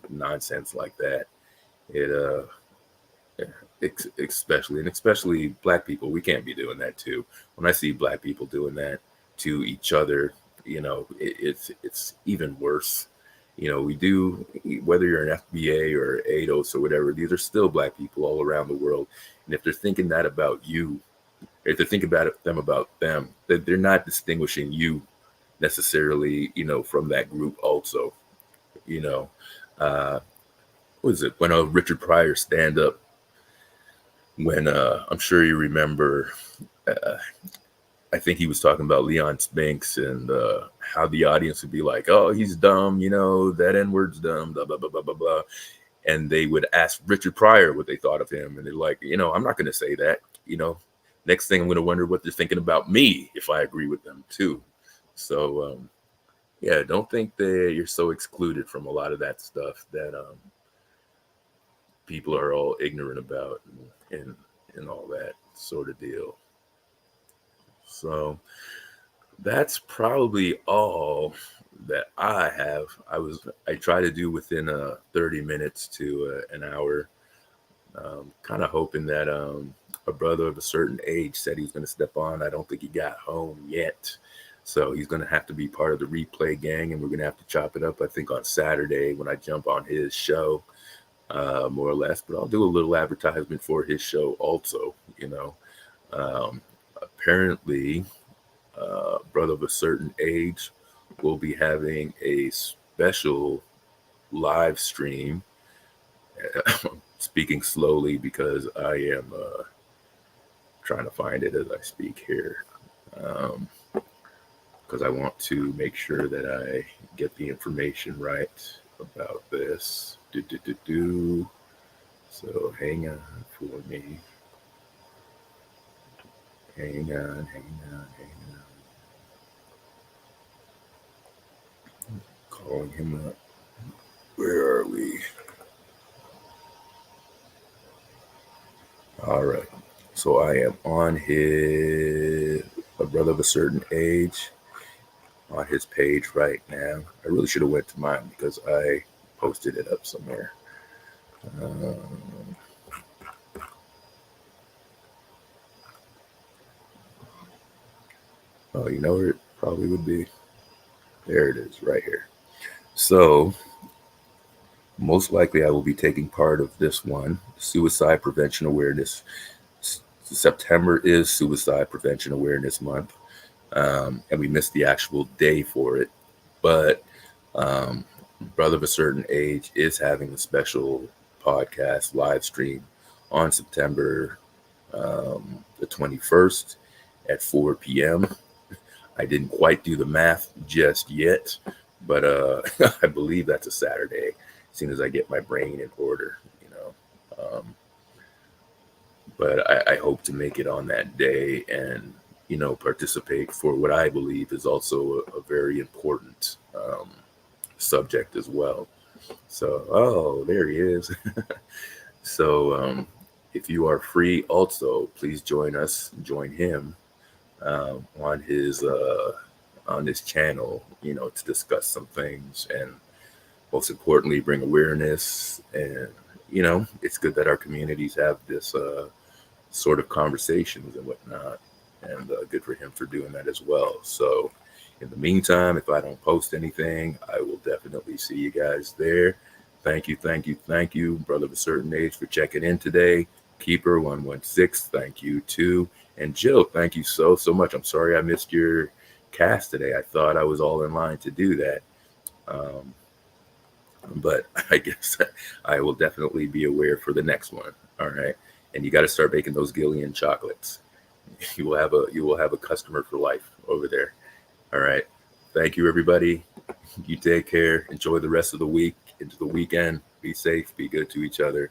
nonsense like that. It especially Black people, we can't be doing that too. When I see Black people doing that to each other, it's even worse. We do, whether you're an FBA or ADOS or whatever, these are still Black people all around the world. And if they're thinking that about you, if they're thinking about them, that they're not distinguishing you necessarily, from that group also. What is it? When Richard Pryor stand up, when I'm sure you remember, I think he was talking about Leon Spinks and how the audience would be like, oh, he's dumb, that N-word's dumb, blah, blah, blah, blah, blah, blah. And they would ask Richard Pryor what they thought of him. And they're like, I'm not going to say that. next thing I'm going to wonder what they're thinking about me if I agree with them too. So, yeah, don't think that you're so excluded from a lot of that stuff that people are all ignorant about and all that sort of deal. So that's probably all that I have. I try to do within 30 minutes to an hour. Kind of hoping that a brother of a certain age said he was going to step on. I don't think he got home yet. So he's going to have to be part of the replay gang, and we're going to have to chop it up, I think, on Saturday when I jump on his show, more or less. But I'll do a little advertisement for his show also, Apparently, brother of a certain age will be having a special live stream. Speaking slowly because I am trying to find it as I speak here. Because I want to make sure that I get the information right about this. So hang on for me. Hang on. Calling him up. Where are we? All right. So I am on a brother of a certain age on his page right now. I really should have went to mine because I posted it up somewhere. Oh, you know where it probably would be? There it is, right here. So most likely I will be taking part of this one, Suicide Prevention Awareness. September is Suicide Prevention Awareness Month. And we missed the actual day for it. But brother of a certain age is having a special podcast live stream on September the 21st at 4 p.m. I didn't quite do the math just yet, but I believe that's a Saturday as soon as I get my brain in order, But I hope to make it on that day and, participate for what I believe is also a very important subject as well. So, oh, there he is. So, if you are free, also please join him on his channel, to discuss some things and most importantly bring awareness. And it's good that our communities have this sort of conversations and whatnot, and good for him for doing that as well. So in the meantime, if I don't post anything, I will definitely see you guys there. Thank you, brother of a certain age, for checking in today. Keeper 116, thank you too. And Jill, thank you so much. I'm sorry I missed your cast today. I thought I was all in line to do that. But I guess I will definitely be aware for the next one. All right. And you got to start making those Gillian chocolates. You will have a customer for life over there. All right. Thank you, everybody. You take care. Enjoy the rest of the week into the weekend. Be safe. Be good to each other.